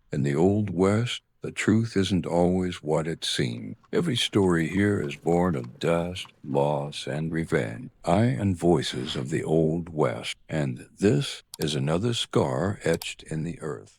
In the Old West, the truth isn't always what it seems. Every story here is born of dust, loss, and revenge. I and voices of the Old West, and this is another scar etched in the earth.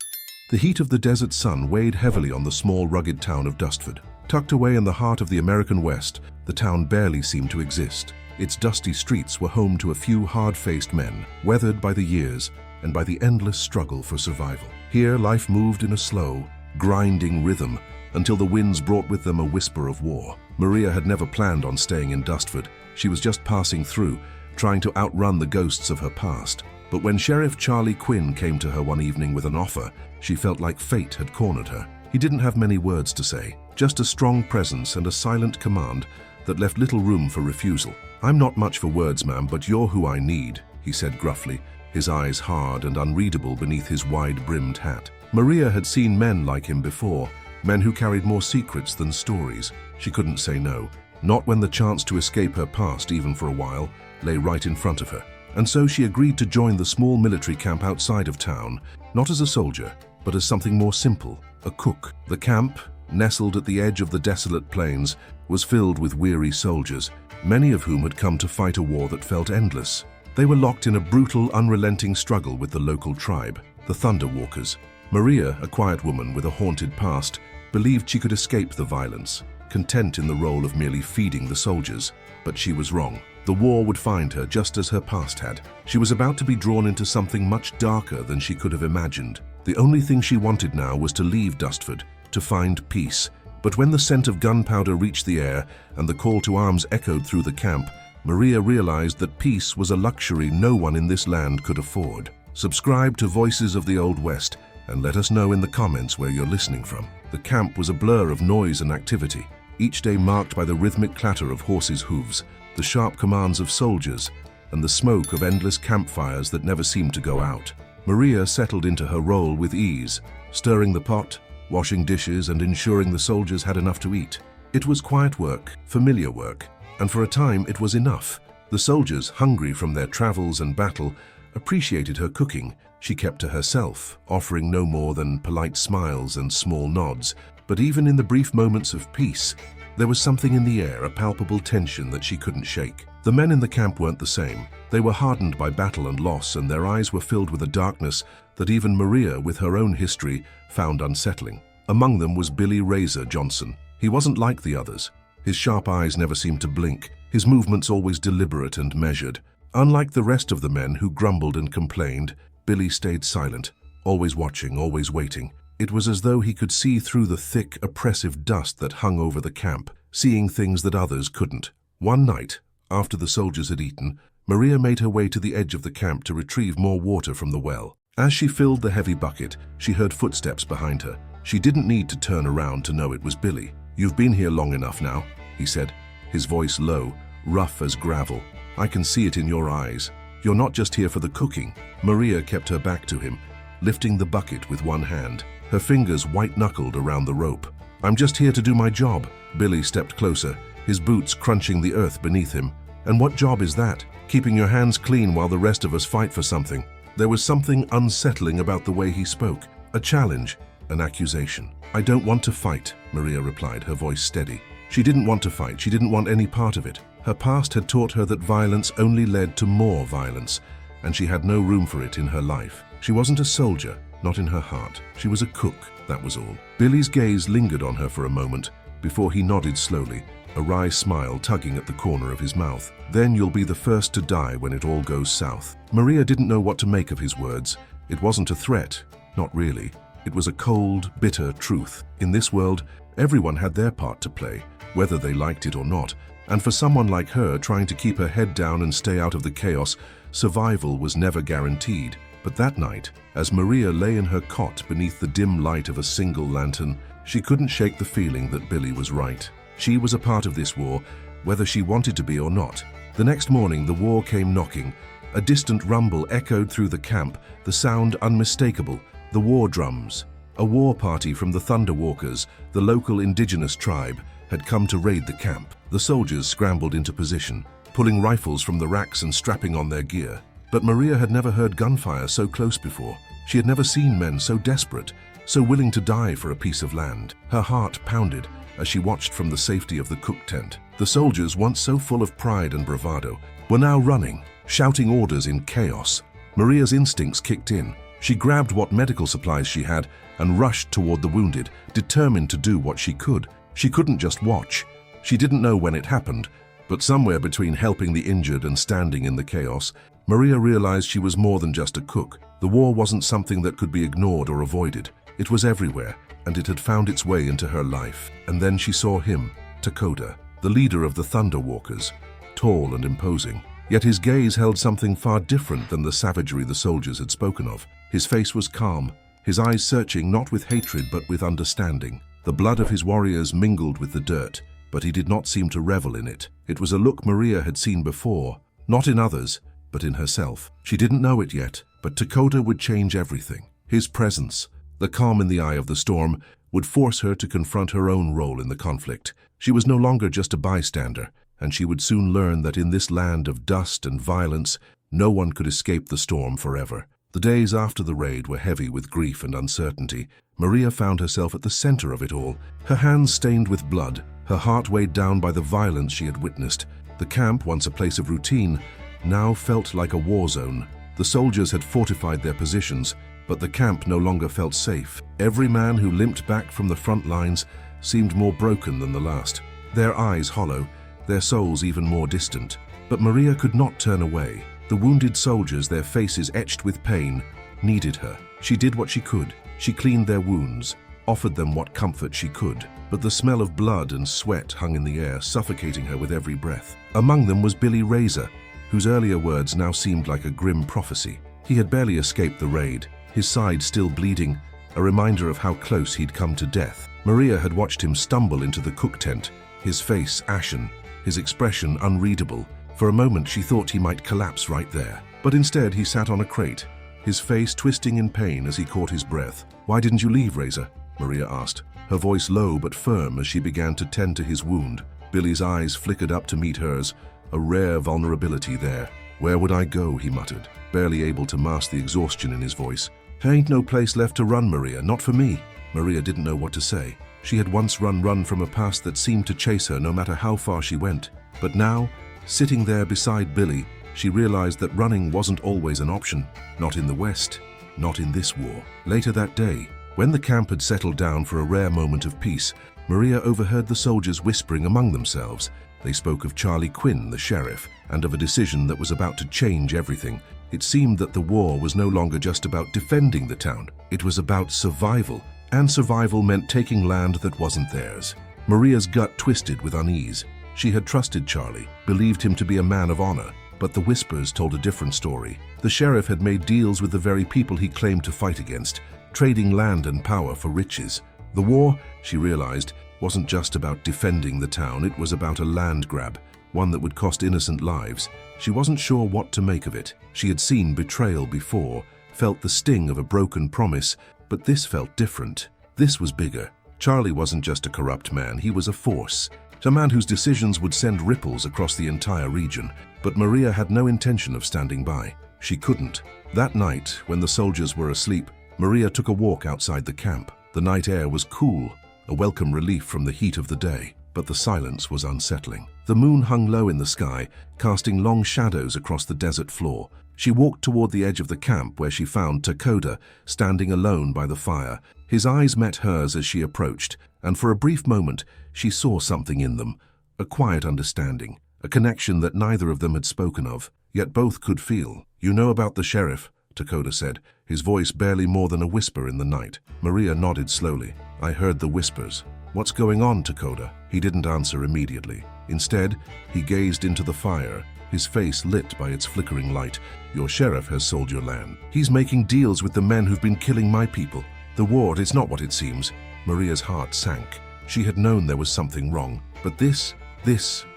The heat of the desert sun weighed heavily on the small, rugged town of Dustford. Tucked away in the heart of the American West, the town barely seemed to exist. Its dusty streets were home to a few hard-faced men, weathered by the years and by the endless struggle for survival. Here, life moved in a slow, grinding rhythm until the winds brought with them a whisper of war. Maria had never planned on staying in Dustford. She was just passing through, trying to outrun the ghosts of her past. But when Sheriff Charlie Quinn came to her one evening with an offer, she felt like fate had cornered her. He didn't have many words to say, just a strong presence and a silent command that left little room for refusal. "I'm not much for words, ma'am, but you're who I need," he said gruffly, his eyes hard and unreadable beneath his wide-brimmed hat. Maria had seen men like him before, men who carried more secrets than stories. She couldn't say no, not when the chance to escape her past, even for a while, lay right in front of her. And so she agreed to join the small military camp outside of town, not as a soldier, but as something more simple, a cook. The camp, nestled at the edge of the desolate plains, was filled with weary soldiers, many of whom had come to fight a war that felt endless. They were locked in a brutal, unrelenting struggle with the local tribe, the Thunder Walkers. Maria, a quiet woman with a haunted past, believed she could escape the violence, content in the role of merely feeding the soldiers. But she was wrong. The war would find her just as her past had. She was about to be drawn into something much darker than she could have imagined. The only thing she wanted now was to leave Dustford, to find peace. But when the scent of gunpowder reached the air and the call to arms echoed through the camp, Maria realized that peace was a luxury no one in this land could afford. Subscribe to Voices of the Old West and let us know in the comments where you're listening from. The camp was a blur of noise and activity, each day marked by the rhythmic clatter of horses' hooves, the sharp commands of soldiers, and the smoke of endless campfires that never seemed to go out. Maria settled into her role with ease, stirring the pot, washing dishes, and ensuring the soldiers had enough to eat. It was quiet work, familiar work, and for a time it was enough. The soldiers, hungry from their travels and battle, appreciated her cooking. She kept to herself, offering no more than polite smiles and small nods. But even in the brief moments of peace, there was something in the air, a palpable tension that she couldn't shake. The men in the camp weren't the same. They were hardened by battle and loss, and their eyes were filled with a darkness that even Maria, with her own history, found unsettling. Among them was Billy Razor Johnson. He wasn't like the others. His sharp eyes never seemed to blink, his movements always deliberate and measured. Unlike the rest of the men who grumbled and complained, Billy stayed silent, always watching, always waiting. It was as though he could see through the thick, oppressive dust that hung over the camp, seeing things that others couldn't. One night, after the soldiers had eaten, Maria made her way to the edge of the camp to retrieve more water from the well. As she filled the heavy bucket, she heard footsteps behind her. She didn't need to turn around to know it was Billy. "You've been here long enough now," he said, his voice low, rough as gravel. "I can see it in your eyes. You're not just here for the cooking." Maria kept her back to him, lifting the bucket with one hand, her fingers white-knuckled around the rope. "I'm just here to do my job." Billy stepped closer, his boots crunching the earth beneath him. "And what job is that? Keeping your hands clean while the rest of us fight for something." There was something unsettling about the way he spoke, a challenge, an accusation. "I don't want to fight," Maria replied, her voice steady. She didn't want to fight. She didn't want any part of it. Her past had taught her that violence only led to more violence, and she had no room for it in her life. She wasn't a soldier, not in her heart. She was a cook, that was all. Billy's gaze lingered on her for a moment, before he nodded slowly, a wry smile tugging at the corner of his mouth. "Then you'll be the first to die when it all goes south." Maria didn't know what to make of his words. It wasn't a threat, not really. It was a cold, bitter truth. In this world, everyone had their part to play, whether they liked it or not. And for someone like her, trying to keep her head down and stay out of the chaos, survival was never guaranteed. But that night, as Maria lay in her cot beneath the dim light of a single lantern, she couldn't shake the feeling that Billy was right. She was a part of this war, whether she wanted to be or not. The next morning, the war came knocking. A distant rumble echoed through the camp, the sound unmistakable, the war drums. A war party from the Thunder Walkers, the local indigenous tribe, had come to raid the camp. The soldiers scrambled into position, pulling rifles from the racks and strapping on their gear. But Maria had never heard gunfire so close before. She had never seen men so desperate, so willing to die for a piece of land. Her heart pounded as she watched from the safety of the cook tent. The soldiers, once so full of pride and bravado, were now running, shouting orders in chaos. Maria's instincts kicked in. She grabbed what medical supplies she had and rushed toward the wounded, determined to do what she could. She couldn't just watch. She didn't know when it happened, but somewhere between helping the injured and standing in the chaos, Maria realized she was more than just a cook. The war wasn't something that could be ignored or avoided. It was everywhere, and it had found its way into her life. And then she saw him, Takoda, the leader of the Thunder Walkers, tall and imposing. Yet his gaze held something far different than the savagery the soldiers had spoken of. His face was calm, his eyes searching not with hatred but with understanding. The blood of his warriors mingled with the dirt, but he did not seem to revel in it. It was a look Maria had seen before, not in others, but in herself. She didn't know it yet, but Takoda would change everything. His presence, the calm in the eye of the storm, would force her to confront her own role in the conflict. She was no longer just a bystander, and she would soon learn that in this land of dust and violence, no one could escape the storm forever. The days after the raid were heavy with grief and uncertainty. Maria found herself at the center of it all, her hands stained with blood, her heart weighed down by the violence she had witnessed. The camp, once a place of routine, now felt like a war zone. The soldiers had fortified their positions, but the camp no longer felt safe. Every man who limped back from the front lines seemed more broken than the last, their eyes hollow, their souls even more distant. But Maria could not turn away. The wounded soldiers, their faces etched with pain, needed her. She did what she could. She cleaned their wounds, offered them what comfort she could. But the smell of blood and sweat hung in the air, suffocating her with every breath. Among them was Billy Razor, whose earlier words now seemed like a grim prophecy. He had barely escaped the raid, his side still bleeding, a reminder of how close he'd come to death. Maria had watched him stumble into the cook tent, his face ashen, his expression unreadable. For a moment she thought he might collapse right there. But instead he sat on a crate, his face twisting in pain as he caught his breath. "Why didn't you leave, Razor?" Maria asked, her voice low but firm as she began to tend to his wound. Billy's eyes flickered up to meet hers, a rare vulnerability there. "Where would I go?" he muttered, barely able to mask the exhaustion in his voice. "There ain't no place left to run, Maria, not for me." Maria didn't know what to say. She had once run from a past that seemed to chase her no matter how far she went. But now, sitting there beside Billy, she realized that running wasn't always an option. Not in the West, not in this war. Later that day, when the camp had settled down for a rare moment of peace, Maria overheard the soldiers whispering among themselves. They spoke of Charlie Quinn, the sheriff, and of a decision that was about to change everything. It seemed that the war was no longer just about defending the town. It was about survival, and survival meant taking land that wasn't theirs. Maria's gut twisted with unease. She had trusted Charlie, believed him to be a man of honor, but the whispers told a different story. The sheriff had made deals with the very people he claimed to fight against, trading land and power for riches. The war, she realized, wasn't just about defending the town, it was about a land grab, one that would cost innocent lives. She wasn't sure what to make of it. She had seen betrayal before, felt the sting of a broken promise, but this felt different. This was bigger. Charlie wasn't just a corrupt man, he was a force. A man whose decisions would send ripples across the entire region. But Maria had no intention of standing by. She couldn't. That night, when the soldiers were asleep, Maria took a walk outside the camp. The night air was cool, a welcome relief from the heat of the day, but the silence was unsettling. The moon hung low in the sky, casting long shadows across the desert floor. She walked toward the edge of the camp where she found Takoda standing alone by the fire. His eyes met hers as she approached, and for a brief moment she saw something in them, a quiet understanding, a connection that neither of them had spoken of, yet both could feel. "You know about the sheriff," Takoda said, his voice barely more than a whisper in the night. Maria nodded slowly. "I heard the whispers." "What's going on, Takoda?" He didn't answer immediately. Instead, he gazed into the fire, his face lit by its flickering light. "Your sheriff has sold your land. He's making deals with the men who've been killing my people. The war is not what it seems." Maria's heart sank. She had known there was something wrong, but this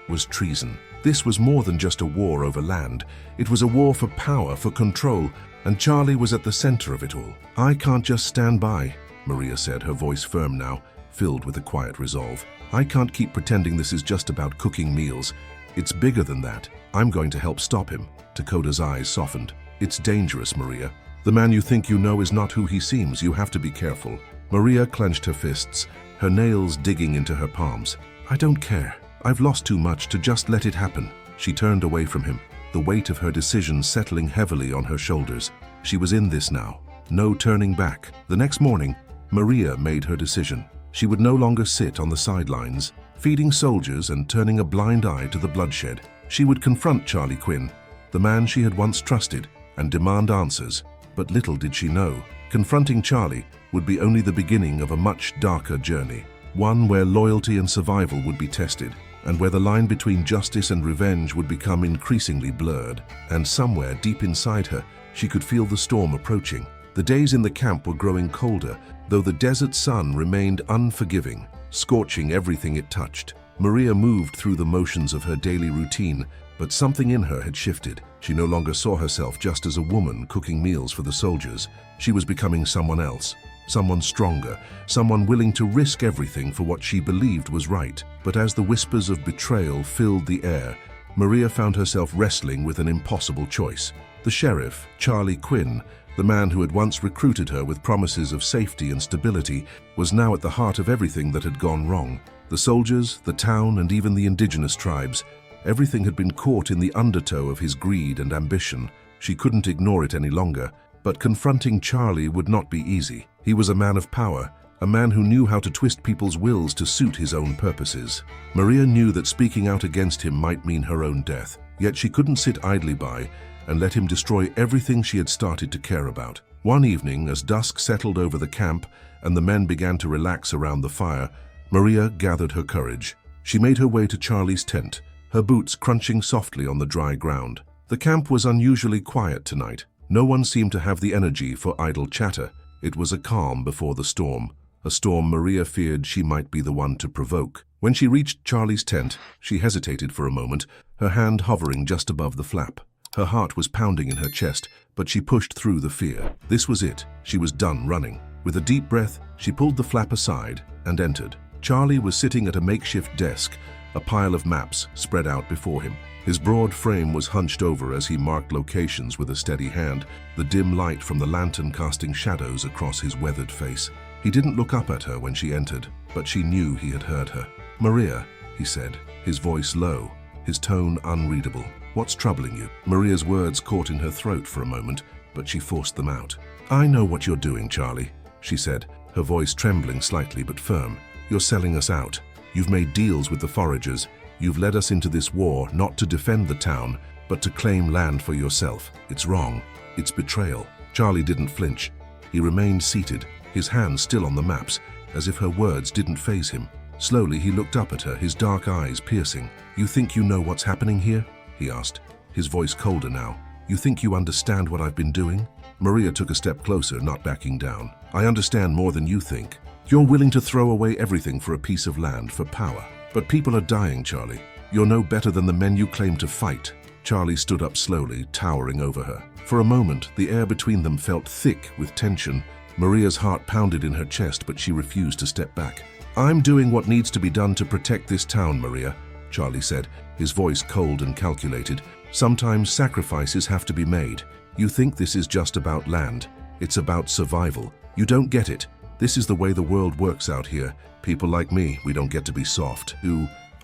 was treason. This was more than just a war over land. It was a war for power, for control, and Charlie was at the center of it all. "I can't just stand by," Maria said, her voice firm now, filled with a quiet resolve. "I can't keep pretending this is just about cooking meals. It's bigger than that. I'm going to help stop him." Takoda's eyes softened. "It's dangerous, Maria. The man you think you know is not who he seems. You have to be careful." Maria clenched her fists, her nails digging into her palms. "I don't care. I've lost too much to just let it happen." She turned away from him, the weight of her decision settling heavily on her shoulders. She was in this now. No turning back. The next morning, Maria made her decision. She would no longer sit on the sidelines, feeding soldiers and turning a blind eye to the bloodshed. She would confront Charlie Quinn, the man she had once trusted, and demand answers. But little did she know, confronting Charlie would be only the beginning of a much darker journey, one where loyalty and survival would be tested, and where the line between justice and revenge would become increasingly blurred. And somewhere deep inside her, she could feel the storm approaching. The days in the camp were growing colder, though the desert sun remained unforgiving, scorching everything it touched. Maria moved through the motions of her daily routine, but something in her had shifted. She no longer saw herself just as a woman cooking meals for the soldiers. She was becoming someone else, someone stronger, someone willing to risk everything for what she believed was right. But as the whispers of betrayal filled the air, Maria found herself wrestling with an impossible choice. The sheriff, Charlie Quinn, the man who had once recruited her with promises of safety and stability, was now at the heart of everything that had gone wrong. The soldiers, the town, and even the indigenous tribes, everything had been caught in the undertow of his greed and ambition. She couldn't ignore it any longer, but confronting Charlie would not be easy. He was a man of power, a man who knew how to twist people's wills to suit his own purposes. Maria knew that speaking out against him might mean her own death, yet she couldn't sit idly by and let him destroy everything she had started to care about. One evening, as dusk settled over the camp and the men began to relax around the fire, Maria gathered her courage. She made her way to Charlie's tent, her boots crunching softly on the dry ground. The camp was unusually quiet tonight. No one seemed to have the energy for idle chatter. It was a calm before the storm, a storm Maria feared she might be the one to provoke. When she reached Charlie's tent, she hesitated for a moment, her hand hovering just above the flap. Her heart was pounding in her chest, but she pushed through the fear. This was it. She was done running. With a deep breath, she pulled the flap aside and entered. Charlie was sitting at a makeshift desk, a pile of maps spread out before him. His broad frame was hunched over as he marked locations with a steady hand, the dim light from the lantern casting shadows across his weathered face. He didn't look up at her when she entered, but she knew he had heard her. "Maria," he said, his voice low, his tone unreadable. "What's troubling you?" Maria's words caught in her throat for a moment, but she forced them out. "I know what you're doing, Charlie," she said, her voice trembling slightly but firm. "You're selling us out. You've made deals with the foragers. You've led us into this war not to defend the town, but to claim land for yourself. It's wrong. It's betrayal." Charlie didn't flinch. He remained seated, his hands still on the maps, as if her words didn't faze him. Slowly he looked up at her, his dark eyes piercing. "You think you know what's happening here?" he asked, his voice colder now. "You think you understand what I've been doing?" Maria took a step closer, not backing down. "I understand more than you think. You're willing to throw away everything for a piece of land, for power. But people are dying, Charlie. You're no better than the men you claim to fight." Charlie stood up slowly, towering over her. For a moment, the air between them felt thick with tension. Maria's heart pounded in her chest, but she refused to step back. "I'm doing what needs to be done to protect this town, Maria," Charlie said, his voice cold and calculated. "Sometimes sacrifices have to be made. You think this is just about land. It's about survival. You don't get it. This is the way the world works out here. People like me, we don't get to be soft.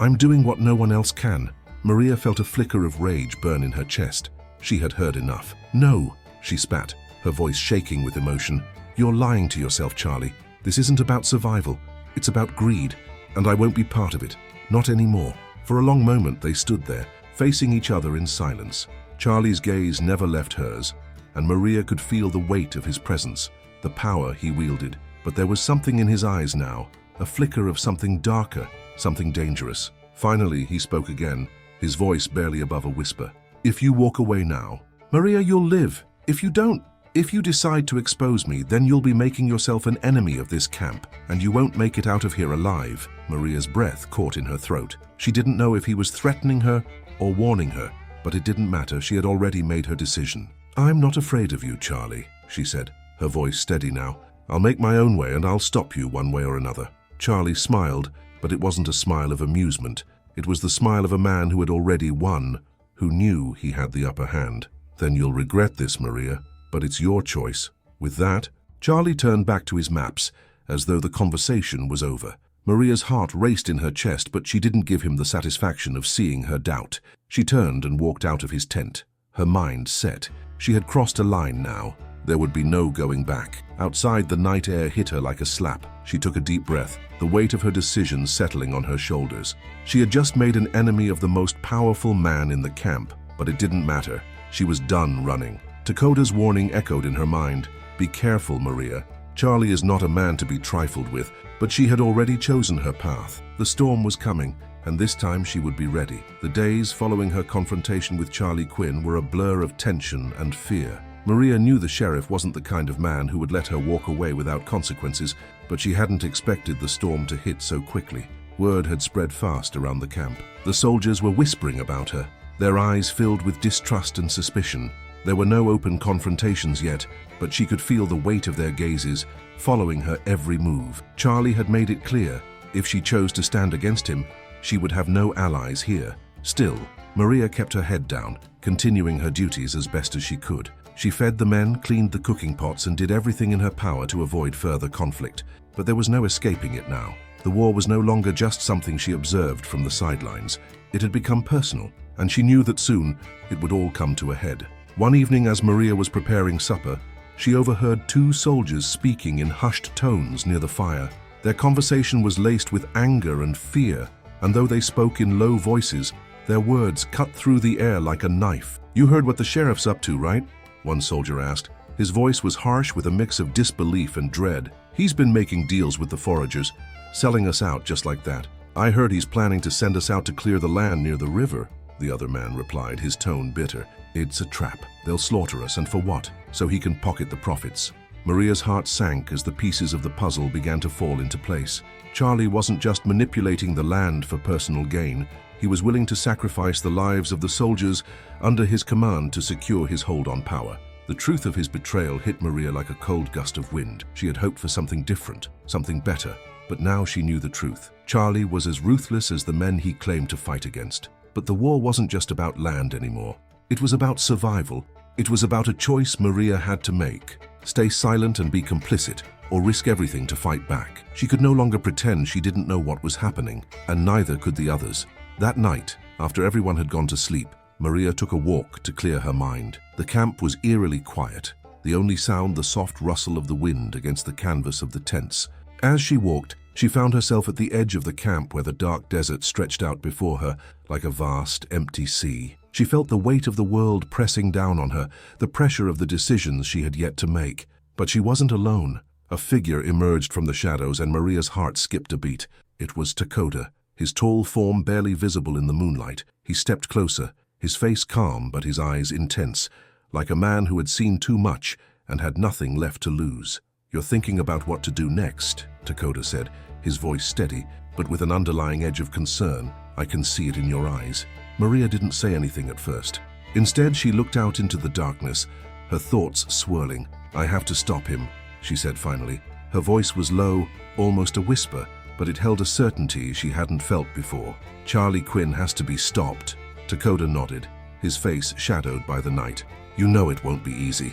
I'm doing what no one else can." Maria felt a flicker of rage burn in her chest. She had heard enough. "No," she spat, her voice shaking with emotion. "You're lying to yourself, Charlie. This isn't about survival. It's about greed, and I won't be part of it. Not anymore." For a long moment they stood there, facing each other in silence. Charlie's gaze never left hers, and Maria could feel the weight of his presence, the power he wielded. But there was something in his eyes now, a flicker of something darker, something dangerous. Finally, he spoke again, his voice barely above a whisper. "If you walk away now, Maria, you'll live. If you don't, if you decide to expose me, then you'll be making yourself an enemy of this camp, and you won't make it out of here alive." Maria's breath caught in her throat. She didn't know if he was threatening her or warning her, but it didn't matter. She had already made her decision. "I'm not afraid of you, Charlie," she said, her voice steady now. "I'll make my own way and I'll stop you one way or another." Charlie smiled, but it wasn't a smile of amusement. It was the smile of a man who had already won, who knew he had the upper hand. "Then you'll regret this, Maria, but it's your choice." With that, Charlie turned back to his maps as though the conversation was over. Maria's heart raced in her chest, but she didn't give him the satisfaction of seeing her doubt. She turned and walked out of his tent. Her mind set. She had crossed a line now. There would be no going back. Outside, the night air hit her like a slap. She took a deep breath, the weight of her decision settling on her shoulders. She had just made an enemy of the most powerful man in the camp, but it didn't matter. She was done running. Dakota's warning echoed in her mind. Be careful, Maria. Charlie is not a man to be trifled with, but she had already chosen her path. The storm was coming, and this time she would be ready. The days following her confrontation with Charlie Quinn were a blur of tension and fear. Maria knew the sheriff wasn't the kind of man who would let her walk away without consequences, but she hadn't expected the storm to hit so quickly. Word had spread fast around the camp. The soldiers were whispering about her, their eyes filled with distrust and suspicion. There were no open confrontations yet, but she could feel the weight of their gazes, following her every move. Charlie had made it clear, if she chose to stand against him, she would have no allies here. Still, Maria kept her head down, continuing her duties as best as she could. She fed the men, cleaned the cooking pots, and did everything in her power to avoid further conflict. But there was no escaping it now. The war was no longer just something she observed from the sidelines. It had become personal, and she knew that soon it would all come to a head. One evening, as Maria was preparing supper, she overheard two soldiers speaking in hushed tones near the fire. Their conversation was laced with anger and fear, and though they spoke in low voices, their words cut through the air like a knife. "You heard what the sheriff's up to, right?" one soldier asked. His voice was harsh with a mix of disbelief and dread. "He's been making deals with the foragers, selling us out just like that. I heard he's planning to send us out to clear the land near the river," the other man replied, his tone bitter. "It's a trap. They'll slaughter us, and for what? So he can pocket the profits." Maria's heart sank as the pieces of the puzzle began to fall into place. Charlie wasn't just manipulating the land for personal gain. He was willing to sacrifice the lives of the soldiers under his command to secure his hold on power. The truth of his betrayal hit Maria like a cold gust of wind. She had hoped for something different, something better, but now she knew the truth. Charlie was as ruthless as the men he claimed to fight against. But the war wasn't just about land anymore. It was about survival. It was about a choice Maria had to make. Stay silent and be complicit, or risk everything to fight back. She could no longer pretend she didn't know what was happening, and neither could the others. That night, after everyone had gone to sleep, Maria took a walk to clear her mind. The camp was eerily quiet, the only sound the soft rustle of the wind against the canvas of the tents. As she walked, she found herself at the edge of the camp where the dark desert stretched out before her like a vast, empty sea. She felt the weight of the world pressing down on her, the pressure of the decisions she had yet to make. But she wasn't alone. A figure emerged from the shadows, and Maria's heart skipped a beat. It was Dakota, his tall form barely visible in the moonlight. He stepped closer, his face calm but his eyes intense, like a man who had seen too much and had nothing left to lose. "You're thinking about what to do next," Dakota said, his voice steady, but with an underlying edge of concern. "I can see it in your eyes." Maria didn't say anything at first. Instead, she looked out into the darkness, her thoughts swirling. "I have to stop him," she said finally. Her voice was low, almost a whisper, but it held a certainty she hadn't felt before. "Charlie Quinn has to be stopped." Dakota nodded, his face shadowed by the night. "You know it won't be easy.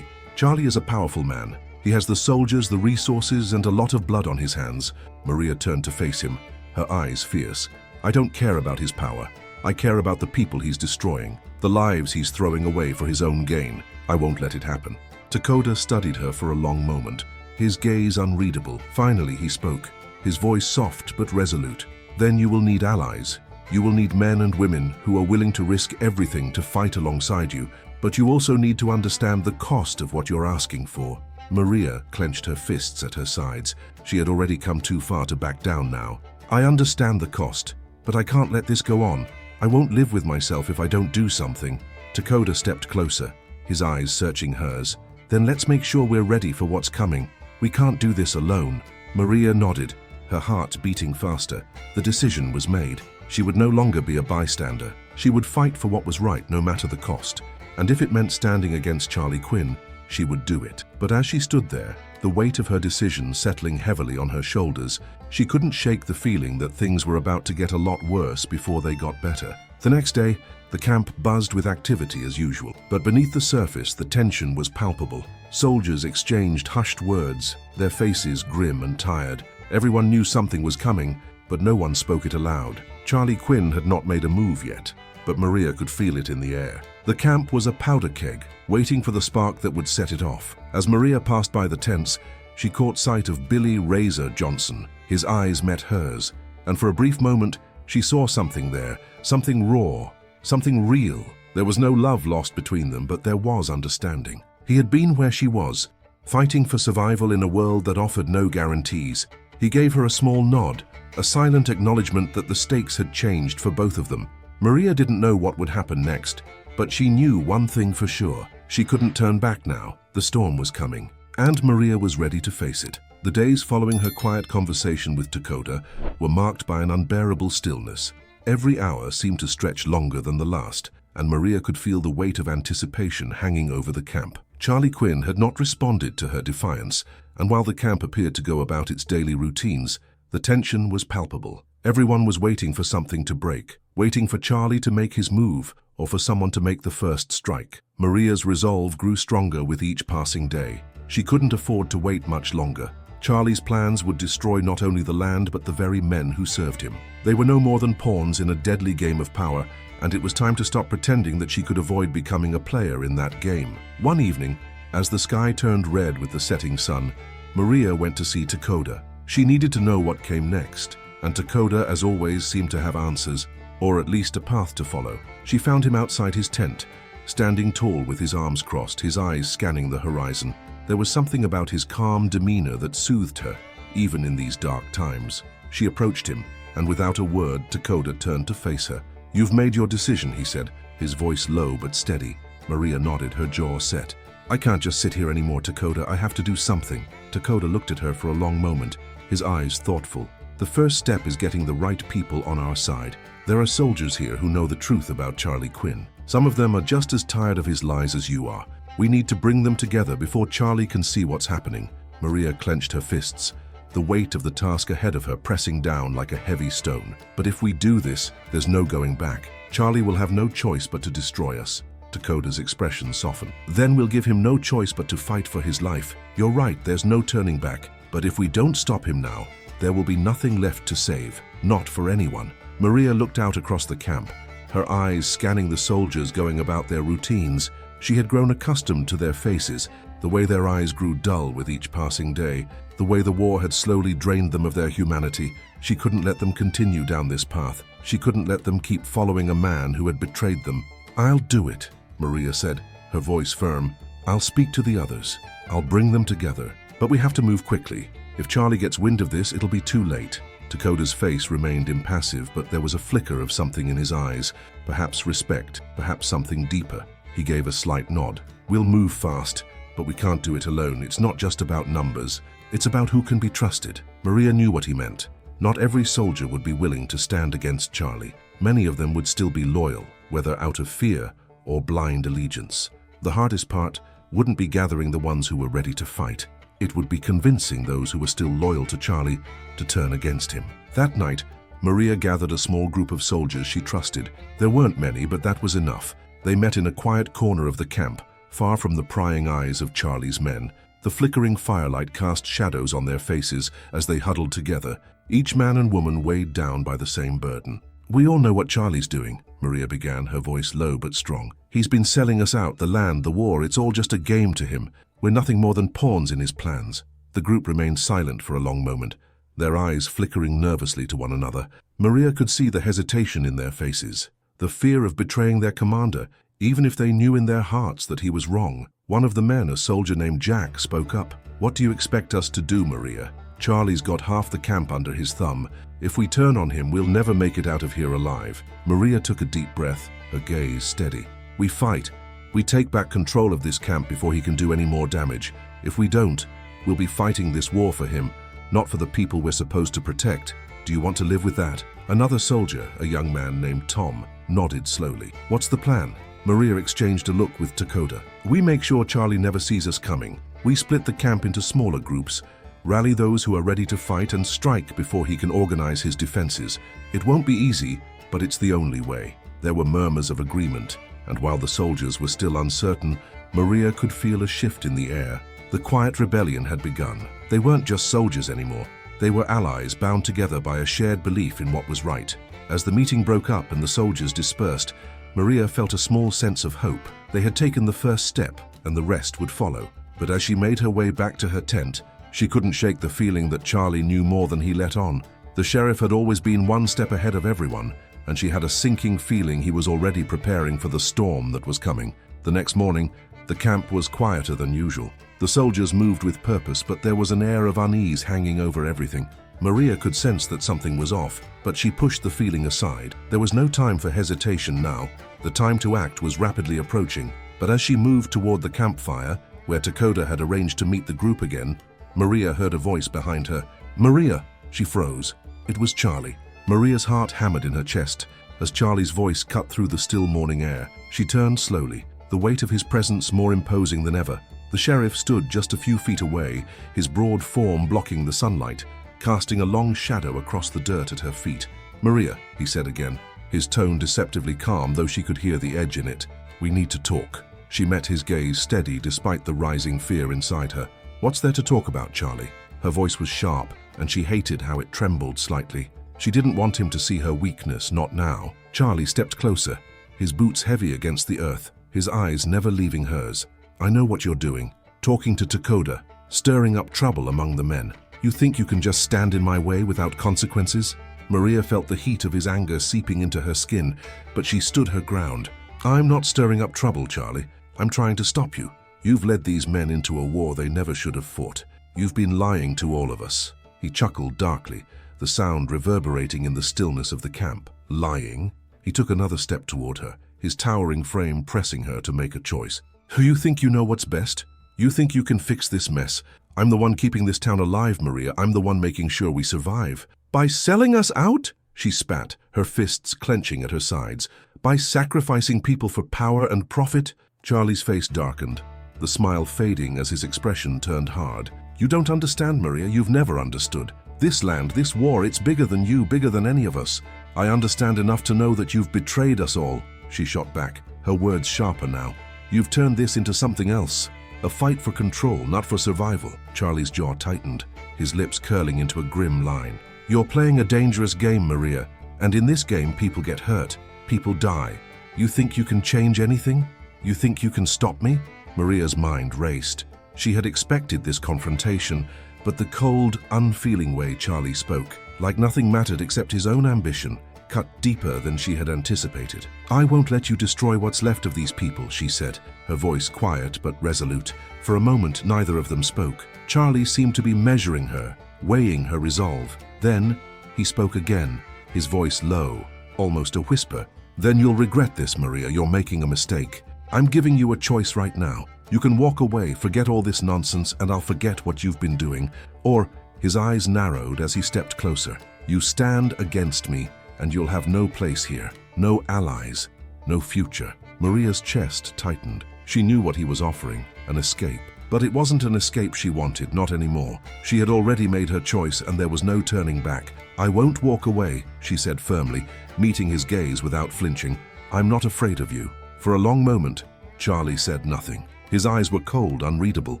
Charlie is a powerful man. He has the soldiers, the resources, and a lot of blood on his hands." Maria turned to face him, her eyes fierce. "I don't care about his power. I care about the people he's destroying, the lives he's throwing away for his own gain. I won't let it happen." Dakota studied her for a long moment, his gaze unreadable. Finally he spoke, his voice soft but resolute. "Then you will need allies. You will need men and women who are willing to risk everything to fight alongside you, but you also need to understand the cost of what you're asking for." Maria clenched her fists at her sides. She had already come too far to back down now. "I understand the cost, but I can't let this go on. I won't live with myself if I don't do something." Dakota stepped closer, his eyes searching hers. "Then let's make sure we're ready for what's coming. We can't do this alone." Maria nodded, her heart beating faster. The decision was made. She would no longer be a bystander. She would fight for what was right, no matter the cost. And if it meant standing against Charlie Quinn, she would do it. But as she stood there, the weight of her decision settling heavily on her shoulders, she couldn't shake the feeling that things were about to get a lot worse before they got better. The next day, the camp buzzed with activity as usual, but beneath the surface, the tension was palpable. Soldiers exchanged hushed words, their faces grim and tired. Everyone knew something was coming, but no one spoke it aloud. Charlie Quinn had not made a move yet, but Maria could feel it in the air. The camp was a powder keg, waiting for the spark that would set it off. As Maria passed by the tents, she caught sight of Billy Razor Johnson. His eyes met hers, and for a brief moment, she saw something there, something raw, something real. There was no love lost between them, but there was understanding. He had been where she was, fighting for survival in a world that offered no guarantees. He gave her a small nod, a silent acknowledgement that the stakes had changed for both of them. Maria didn't know what would happen next, but she knew one thing for sure. She couldn't turn back now. The storm was coming, and Maria was ready to face it. The days following her quiet conversation with Dakota were marked by an unbearable stillness. Every hour seemed to stretch longer than the last, and Maria could feel the weight of anticipation hanging over the camp. Charlie Quinn had not responded to her defiance, and while the camp appeared to go about its daily routines, the tension was palpable. Everyone was waiting for something to break, waiting for Charlie to make his move, or for someone to make the first strike. Maria's resolve grew stronger with each passing day. She couldn't afford to wait much longer. Charlie's plans would destroy not only the land but the very men who served him. They were no more than pawns in a deadly game of power, and it was time to stop pretending that she could avoid becoming a player in that game. One evening, as the sky turned red with the setting sun, Maria went to see Dakota. She needed to know what came next, and Dakota, as always, seemed to have answers, or at least a path to follow. She found him outside his tent, standing tall with his arms crossed, his eyes scanning the horizon. There was something about his calm demeanor that soothed her, even in these dark times. She approached him, and without a word, Dakota turned to face her. "You've made your decision," he said, his voice low but steady. Maria nodded, her jaw set. "I can't just sit here anymore, Dakota. I have to do something." Dakota looked at her for a long moment, his eyes thoughtful. "The first step is getting the right people on our side. There are soldiers here who know the truth about Charlie Quinn. Some of them are just as tired of his lies as you are. We need to bring them together before Charlie can see what's happening." Maria clenched her fists, the weight of the task ahead of her pressing down like a heavy stone. "But if we do this, there's no going back. Charlie will have no choice but to destroy us." Dakota's expression softened. "Then we'll give him no choice but to fight for his life. You're right, there's no turning back. But if we don't stop him now, there will be nothing left to save, not for anyone." Maria looked out across the camp, her eyes scanning the soldiers going about their routines. She had grown accustomed to their faces, the way their eyes grew dull with each passing day, the way the war had slowly drained them of their humanity. She couldn't let them continue down this path. She couldn't let them keep following a man who had betrayed them. "I'll do it," Maria said, her voice firm. "I'll speak to the others. I'll bring them together. But we have to move quickly. If Charlie gets wind of this, it'll be too late." Dakota's face remained impassive, but there was a flicker of something in his eyes, perhaps respect, perhaps something deeper. He gave a slight nod. "We'll move fast, but we can't do it alone. It's not just about numbers. It's about who can be trusted." Maria knew what he meant. Not every soldier would be willing to stand against Charlie. Many of them would still be loyal, whether out of fear or blind allegiance. The hardest part wouldn't be gathering the ones who were ready to fight. It would be convincing those who were still loyal to Charlie to turn against him. That night, Maria gathered a small group of soldiers she trusted. There weren't many, but that was enough. They met in a quiet corner of the camp, far from the prying eyes of Charlie's men. The flickering firelight cast shadows on their faces as they huddled together, each man and woman weighed down by the same burden. "We all know what Charlie's doing," Maria began, her voice low but strong. "He's been selling us out, the land, the war. It's all just a game to him. We're nothing more than pawns in his plans." The group remained silent for a long moment, their eyes flickering nervously to one another. Maria could see the hesitation in their faces, the fear of betraying their commander, even if they knew in their hearts that he was wrong. One of the men, a soldier named Jack, spoke up. "What do you expect us to do, Maria? Charlie's got half the camp under his thumb. If we turn on him, we'll never make it out of here alive." Maria took a deep breath, her gaze steady. "We fight. We take back control of this camp before he can do any more damage. If we don't, we'll be fighting this war for him, not for the people we're supposed to protect. Do you want to live with that?" Another soldier, a young man named Tom, nodded slowly. "What's the plan?" Maria exchanged a look with Dakota. "We make sure Charlie never sees us coming. We split the camp into smaller groups, rally those who are ready to fight, and strike before he can organize his defenses. It won't be easy, but it's the only way. There were murmurs of agreement, and while the soldiers were still uncertain, Maria could feel a shift in the air. The quiet rebellion had begun. They weren't just soldiers anymore. They were allies bound together by a shared belief in what was right. As the meeting broke up and the soldiers dispersed, Maria felt a small sense of hope. They had taken the first step, and the rest would follow. But as she made her way back to her tent, she couldn't shake the feeling that Charlie knew more than he let on. The sheriff had always been one step ahead of everyone, and she had a sinking feeling he was already preparing for the storm that was coming. The next morning, the camp was quieter than usual. The soldiers moved with purpose, but there was an air of unease hanging over everything. Maria could sense that something was off, but she pushed the feeling aside. There was no time for hesitation now. The time to act was rapidly approaching. But as she moved toward the campfire, where Dakota had arranged to meet the group again, Maria heard a voice behind her. "Maria!" She froze. It was Charlie. Maria's heart hammered in her chest as Charlie's voice cut through the still morning air. She turned slowly, the weight of his presence more imposing than ever. The sheriff stood just a few feet away, his broad form blocking the sunlight, casting a long shadow across the dirt at her feet. "Maria," he said again, his tone deceptively calm, though she could hear the edge in it. "We need to talk." She met his gaze steady despite the rising fear inside her. "What's there to talk about, Charlie?" Her voice was sharp, and she hated how it trembled slightly. She didn't want him to see her weakness, not now. Charlie stepped closer, his boots heavy against the earth, his eyes never leaving hers. "I know what you're doing. Talking to Dakota, stirring up trouble among the men. You think you can just stand in my way without consequences?" Maria felt the heat of his anger seeping into her skin, but she stood her ground. "I'm not stirring up trouble, Charlie. I'm trying to stop you. You've led these men into a war they never should have fought. You've been lying to all of us." He chuckled darkly, the sound reverberating in the stillness of the camp. "Lying?" He took another step toward her, his towering frame pressing her to make a choice. "You think you know what's best? You think you can fix this mess? I'm the one keeping this town alive, Maria. I'm the one making sure we survive." "By selling us out?" she spat, her fists clenching at her sides. "By sacrificing people for power and profit?" Charlie's face darkened, the smile fading as his expression turned hard. "You don't understand, Maria. You've never understood. This land, this war, it's bigger than you, bigger than any of us. I understand enough to know that you've betrayed us all." She shot back, her words sharper now. "You've turned this into something else. A fight for control, not for survival." Charlie's jaw tightened, his lips curling into a grim line. "You're playing a dangerous game, Maria, and in this game people get hurt, people die. You think you can change anything? You think you can stop me?" Maria's mind raced. She had expected this confrontation, but the cold, unfeeling way Charlie spoke, like nothing mattered except his own ambition, cut deeper than she had anticipated. "I won't let you destroy what's left of these people," she said, her voice quiet but resolute. For a moment, neither of them spoke. Charlie seemed to be measuring her, weighing her resolve. Then he spoke again, his voice low, almost a whisper. "Then you'll regret this, Maria. You're making a mistake. I'm giving you a choice right now. You can walk away, forget all this nonsense, and I'll forget what you've been doing. Or," his eyes narrowed as he stepped closer, "you stand against me, and you'll have no place here. No allies, no future." Maria's chest tightened. She knew what he was offering, an escape. But it wasn't an escape she wanted, not anymore. She had already made her choice, and there was no turning back. "I won't walk away," she said firmly, meeting his gaze without flinching. "I'm not afraid of you." For a long moment, Charlie said nothing. His eyes were cold, unreadable,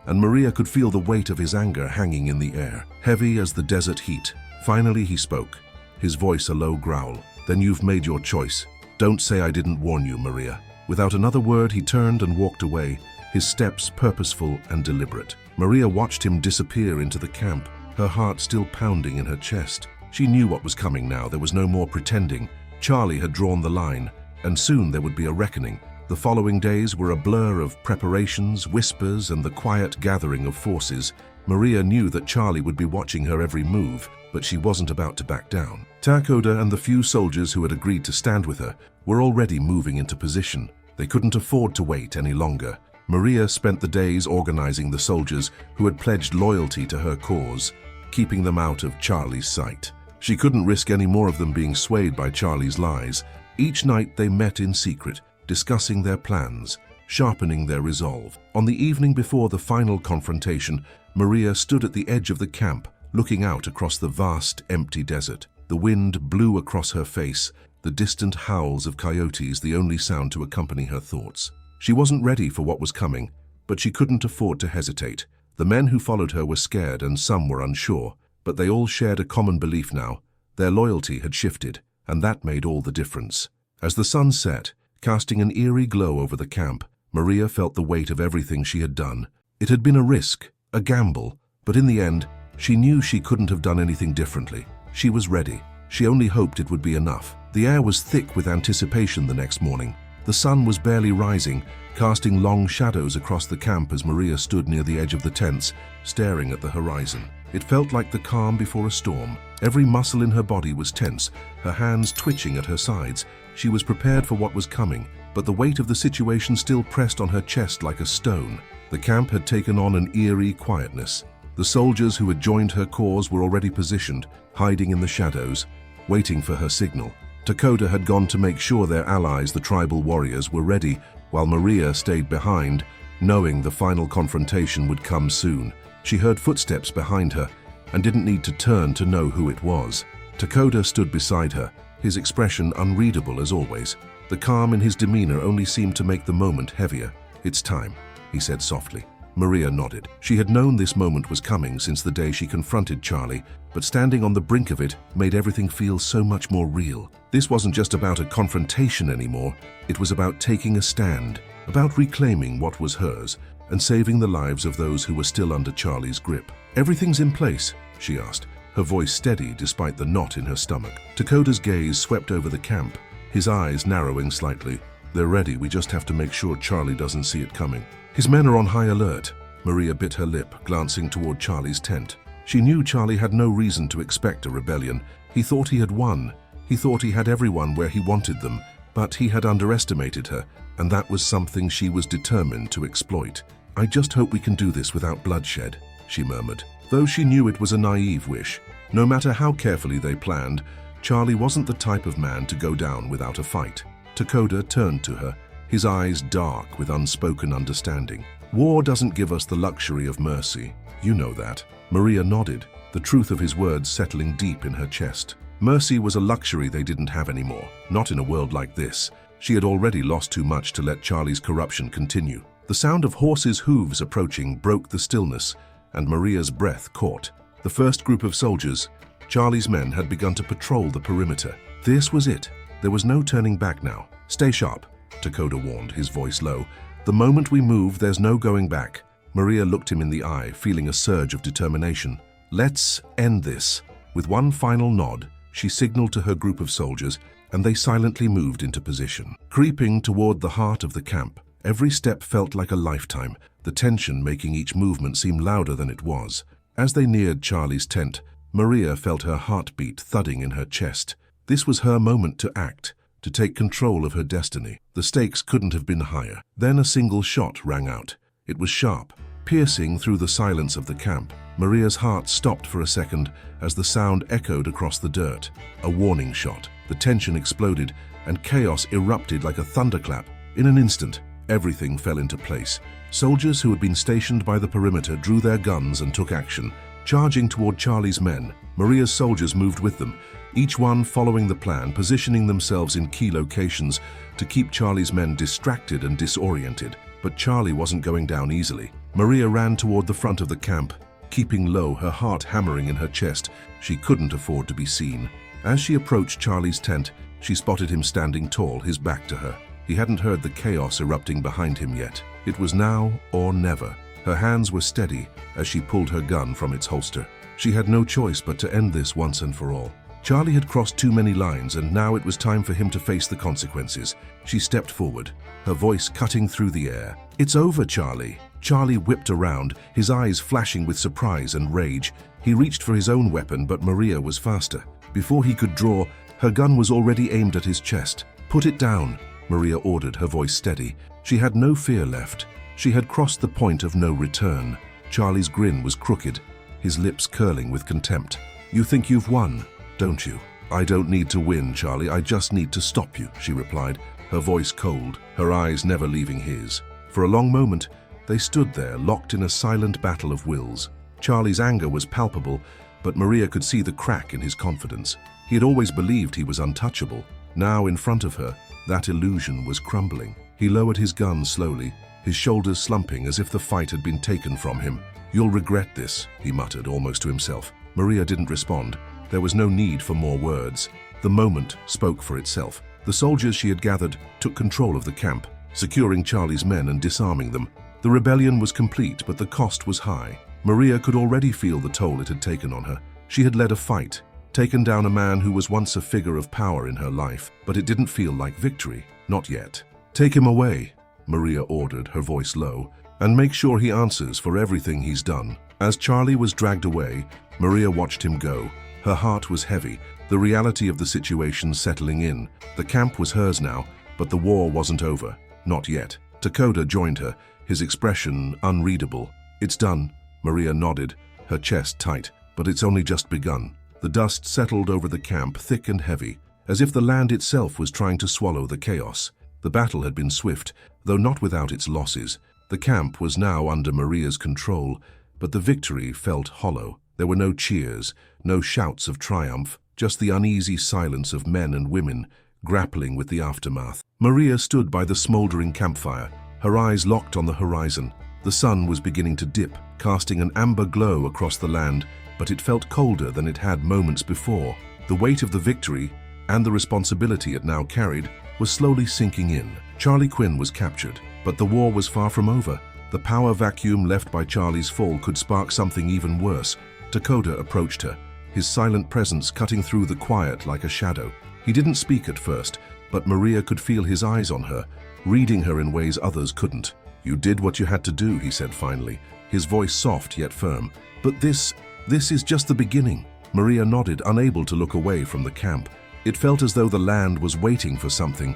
and Maria could feel the weight of his anger hanging in the air, heavy as the desert heat. Finally he spoke, his voice a low growl. "Then you've made your choice. Don't say I didn't warn you, Maria." Without another word, he turned and walked away, his steps purposeful and deliberate. Maria watched him disappear into the camp, her heart still pounding in her chest. She knew what was coming now. There was no more pretending. Charlie had drawn the line, and soon there would be a reckoning. The following days were a blur of preparations, whispers, and the quiet gathering of forces. Maria knew that Charlie would be watching her every move, but she wasn't about to back down. Dakota and the few soldiers who had agreed to stand with her were already moving into position. They couldn't afford to wait any longer. Maria spent the days organizing the soldiers who had pledged loyalty to her cause, keeping them out of Charlie's sight. She couldn't risk any more of them being swayed by Charlie's lies. Each night they met in secret, discussing their plans, sharpening their resolve. On the evening before the final confrontation, Maria stood at the edge of the camp, looking out across the vast, empty desert. The wind blew across her face, the distant howls of coyotes the only sound to accompany her thoughts. She wasn't ready for what was coming, but she couldn't afford to hesitate. The men who followed her were scared and some were unsure, but they all shared a common belief now. Their loyalty had shifted, and that made all the difference. As the sun set, casting an eerie glow over the camp, Maria felt the weight of everything she had done. It had been a risk, a gamble, but in the end, she knew she couldn't have done anything differently. She was ready. She only hoped it would be enough. The air was thick with anticipation the next morning. The sun was barely rising, casting long shadows across the camp as Maria stood near the edge of the tents, staring at the horizon. It felt like the calm before a storm. Every muscle in her body was tense, her hands twitching at her sides. She was prepared for what was coming, but the weight of the situation still pressed on her chest like a stone. The camp had taken on an eerie quietness. The soldiers who had joined her cause were already positioned, hiding in the shadows, waiting for her signal. Dakota had gone to make sure their allies, the tribal warriors, were ready, while Maria stayed behind, knowing the final confrontation would come soon. She heard footsteps behind her and didn't need to turn to know who it was. Dakota stood beside her, his expression unreadable as always. The calm in his demeanor only seemed to make the moment heavier. "It's time," he said softly. Maria nodded. She had known this moment was coming since the day she confronted Charlie, but standing on the brink of it made everything feel so much more real. This wasn't just about a confrontation anymore. It was about taking a stand, about reclaiming what was hers, and saving the lives of those who were still under Charlie's grip. "Everything's in place?" she asked, her voice steady despite the knot in her stomach. Dakota's gaze swept over the camp, his eyes narrowing slightly. "They're ready, we just have to make sure Charlie doesn't see it coming." "His men are on high alert." Maria bit her lip, glancing toward Charlie's tent. She knew Charlie had no reason to expect a rebellion. He thought he had won. He thought he had everyone where he wanted them, but he had underestimated her, and that was something she was determined to exploit. "I just hope we can do this without bloodshed," she murmured, though she knew it was a naive wish. No matter how carefully they planned, Charlie wasn't the type of man to go down without a fight. Dakota turned to her, his eyes dark with unspoken understanding. "War doesn't give us the luxury of mercy. You know that." Maria nodded, the truth of his words settling deep in her chest. Mercy was a luxury they didn't have anymore, not in a world like this. She had already lost too much to let Charlie's corruption continue. The sound of horses' hooves approaching broke the stillness, and Maria's breath caught. The first group of soldiers, Charlie's men, had begun to patrol the perimeter. This was it. There was no turning back now. "Stay sharp," Dakota warned, his voice low. "The moment we move, there's no going back." Maria looked him in the eye, feeling a surge of determination. "Let's end this." With one final nod, she signaled to her group of soldiers, and they silently moved into position. Creeping toward the heart of the camp, every step felt like a lifetime, the tension making each movement seem louder than it was. As they neared Charlie's tent, Maria felt her heartbeat thudding in her chest. This was her moment to act, to take control of her destiny. The stakes couldn't have been higher. Then a single shot rang out. It was sharp, piercing through the silence of the camp. Maria's heart stopped for a second as the sound echoed across the dirt. A warning shot. The tension exploded, and chaos erupted like a thunderclap. In an instant, everything fell into place. Soldiers who had been stationed by the perimeter drew their guns and took action, charging toward Charlie's men. Maria's soldiers moved with them, each one following the plan, positioning themselves in key locations to keep Charlie's men distracted and disoriented. But Charlie wasn't going down easily. Maria ran toward the front of the camp, keeping low, her heart hammering in her chest. She couldn't afford to be seen. As she approached Charlie's tent, she spotted him standing tall, his back to her. He hadn't heard the chaos erupting behind him yet. It was now or never. Her hands were steady as she pulled her gun from its holster. She had no choice but to end this once and for all. Charlie had crossed too many lines, and now it was time for him to face the consequences. She stepped forward, her voice cutting through the air. "It's over, Charlie." Charlie whipped around, his eyes flashing with surprise and rage. He reached for his own weapon, but Maria was faster. Before he could draw, her gun was already aimed at his chest. "Put it down," Maria ordered, her voice steady. She had no fear left. She had crossed the point of no return. Charlie's grin was crooked, his lips curling with contempt. "You think you've won, don't you?" "I don't need to win, Charlie. I just need to stop you," she replied, her voice cold, her eyes never leaving his. For a long moment, they stood there, locked in a silent battle of wills. Charlie's anger was palpable, but Maria could see the crack in his confidence. He had always believed he was untouchable. Now in front of her, that illusion was crumbling. He lowered his gun slowly, his shoulders slumping as if the fight had been taken from him. "You'll regret this," he muttered, almost to himself. Maria didn't respond. There was no need for more words. The moment spoke for itself. The soldiers she had gathered took control of the camp, securing Charlie's men and disarming them. The rebellion was complete, but the cost was high. Maria could already feel the toll it had taken on her. She had led a fight, taken down a man who was once a figure of power in her life, but it didn't feel like victory. Not yet. "Take him away," Maria ordered, her voice low, "and make sure he answers for everything he's done." As Charlie was dragged away, Maria watched him go. Her heart was heavy, the reality of the situation settling in. The camp was hers now, but the war wasn't over. Not yet. Dakota joined her, his expression unreadable. "It's done," Maria nodded, her chest tight, "but it's only just begun." The dust settled over the camp, thick and heavy, as if the land itself was trying to swallow the chaos. The battle had been swift, though not without its losses. The camp was now under Maria's control, but the victory felt hollow. There were no cheers, no shouts of triumph, just the uneasy silence of men and women grappling with the aftermath. Maria stood by the smoldering campfire, her eyes locked on the horizon. The sun was beginning to dip, casting an amber glow across the land, but it felt colder than it had moments before. The weight of the victory, and the responsibility it now carried, was slowly sinking in. Charlie Quinn was captured, but the war was far from over. The power vacuum left by Charlie's fall could spark something even worse. Dakota approached her, his silent presence cutting through the quiet like a shadow. He didn't speak at first, but Maria could feel his eyes on her, reading her in ways others couldn't. "You did what you had to do," he said finally, his voice soft yet firm. "But this is just the beginning." Maria nodded, unable to look away from the camp. It felt as though the land was waiting for something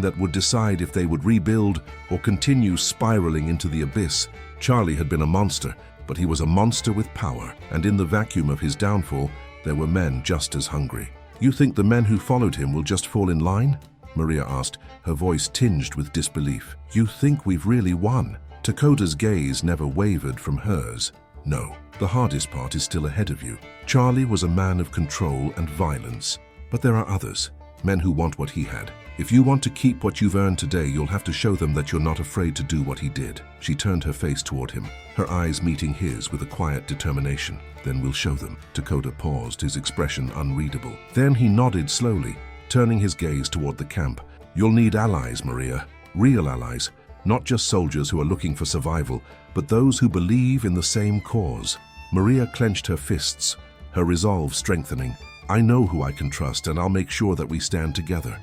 that would decide if they would rebuild or continue spiraling into the abyss. Charlie had been a monster, but he was a monster with power, and in the vacuum of his downfall, there were men just as hungry. "You think the men who followed him will just fall in line?" Maria asked, her voice tinged with disbelief. "You think we've really won?" Dakota's gaze never wavered from hers. "No, the hardest part is still ahead of you." Charlie was a man of control and violence, but there are others, men who want what he had. If you want to keep what you've earned today, you'll have to show them that you're not afraid to do what he did. She turned her face toward him, her eyes meeting his with a quiet determination. "Then we'll show them." Dakota paused, his expression unreadable. Then he nodded slowly, turning his gaze toward the camp. "You'll need allies, Maria. Real allies. Not just soldiers who are looking for survival, but those who believe in the same cause." Maria clenched her fists, her resolve strengthening. "I know who I can trust, and I'll make sure that we stand together.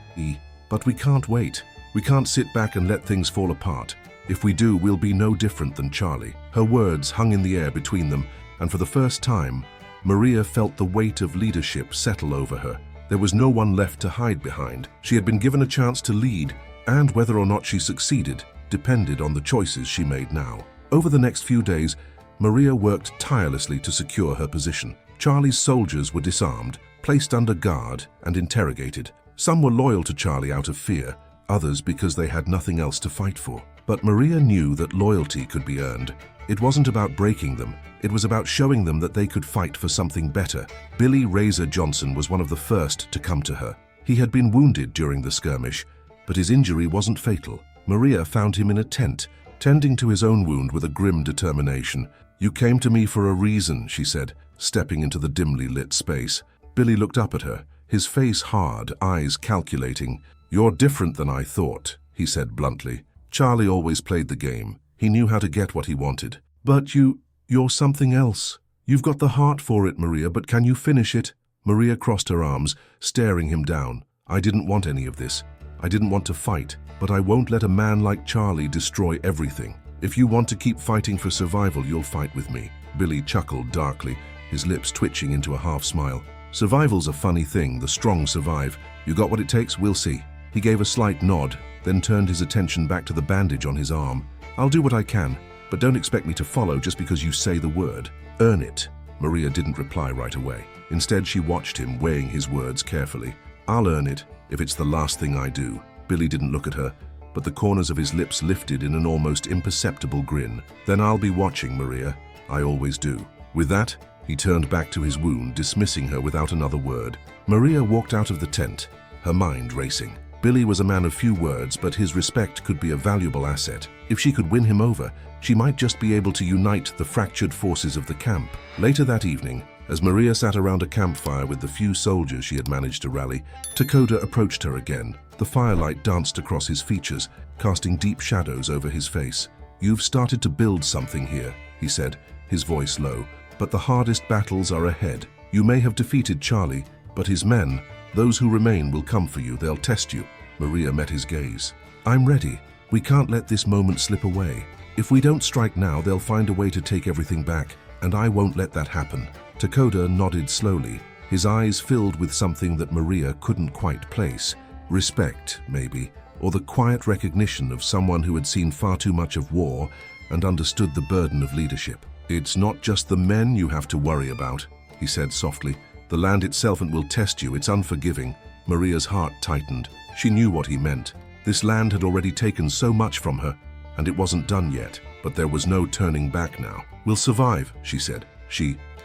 But we can't wait. We can't sit back and let things fall apart. If we do, we'll be no different than Charlie." Her words hung in the air between them, and for the first time, Maria felt the weight of leadership settle over her. There was no one left to hide behind. She had been given a chance to lead, and whether or not she succeeded depended on the choices she made now. Over the next few days, Maria worked tirelessly to secure her position. Charlie's soldiers were disarmed, placed under guard, and interrogated. Some were loyal to Charlie out of fear, others because they had nothing else to fight for. But Maria knew that loyalty could be earned. It wasn't about breaking them, it was about showing them that they could fight for something better. Billy Razor Johnson was one of the first to come to her. He had been wounded during the skirmish, but his injury wasn't fatal. Maria found him in a tent, tending to his own wound with a grim determination. "You came to me for a reason," she said, stepping into the dimly lit space. Billy looked up at her, his face hard, eyes calculating. "You're different than I thought," he said bluntly. Charlie always played the game. He knew how to get what he wanted. "But you're something else. You've got the heart for it, Maria, but can you finish it?" Maria crossed her arms, staring him down. "I didn't want any of this. I didn't want to fight, but I won't let a man like Charlie destroy everything. If you want to keep fighting for survival, you'll fight with me." Billy chuckled darkly, his lips twitching into a half smile. "Survival's a funny thing, the strong survive. You got what it takes, we'll see." He gave a slight nod, then turned his attention back to the bandage on his arm. "I'll do what I can, but don't expect me to follow just because you say the word. Earn it." Maria didn't reply right away. Instead, she watched him, weighing his words carefully. "I'll earn it, if it's the last thing I do." Billy didn't look at her, but the corners of his lips lifted in an almost imperceptible grin. "Then I'll be watching, Maria. I always do." With that, he turned back to his wound, dismissing her without another word. Maria walked out of the tent, her mind racing. Billy was a man of few words, but his respect could be a valuable asset. If she could win him over, she might just be able to unite the fractured forces of the camp. Later that evening, as Maria sat around a campfire with the few soldiers she had managed to rally, Takoda approached her again. The firelight danced across his features, casting deep shadows over his face. "You've started to build something here," he said, his voice low, "but the hardest battles are ahead. You may have defeated Charlie, but his men, those who remain, will come for you. They'll test you." Maria met his gaze. "I'm ready. We can't let this moment slip away. If we don't strike now, they'll find a way to take everything back, and I won't let that happen." Takoda nodded slowly, his eyes filled with something that Maria couldn't quite place. Respect, maybe, or the quiet recognition of someone who had seen far too much of war and understood the burden of leadership. "It's not just the men you have to worry about," he said softly. "The land itself will test you. It's unforgiving." Maria's heart tightened. She knew what he meant. This land had already taken so much from her, and it wasn't done yet, but there was no turning back now. "We'll survive," she said.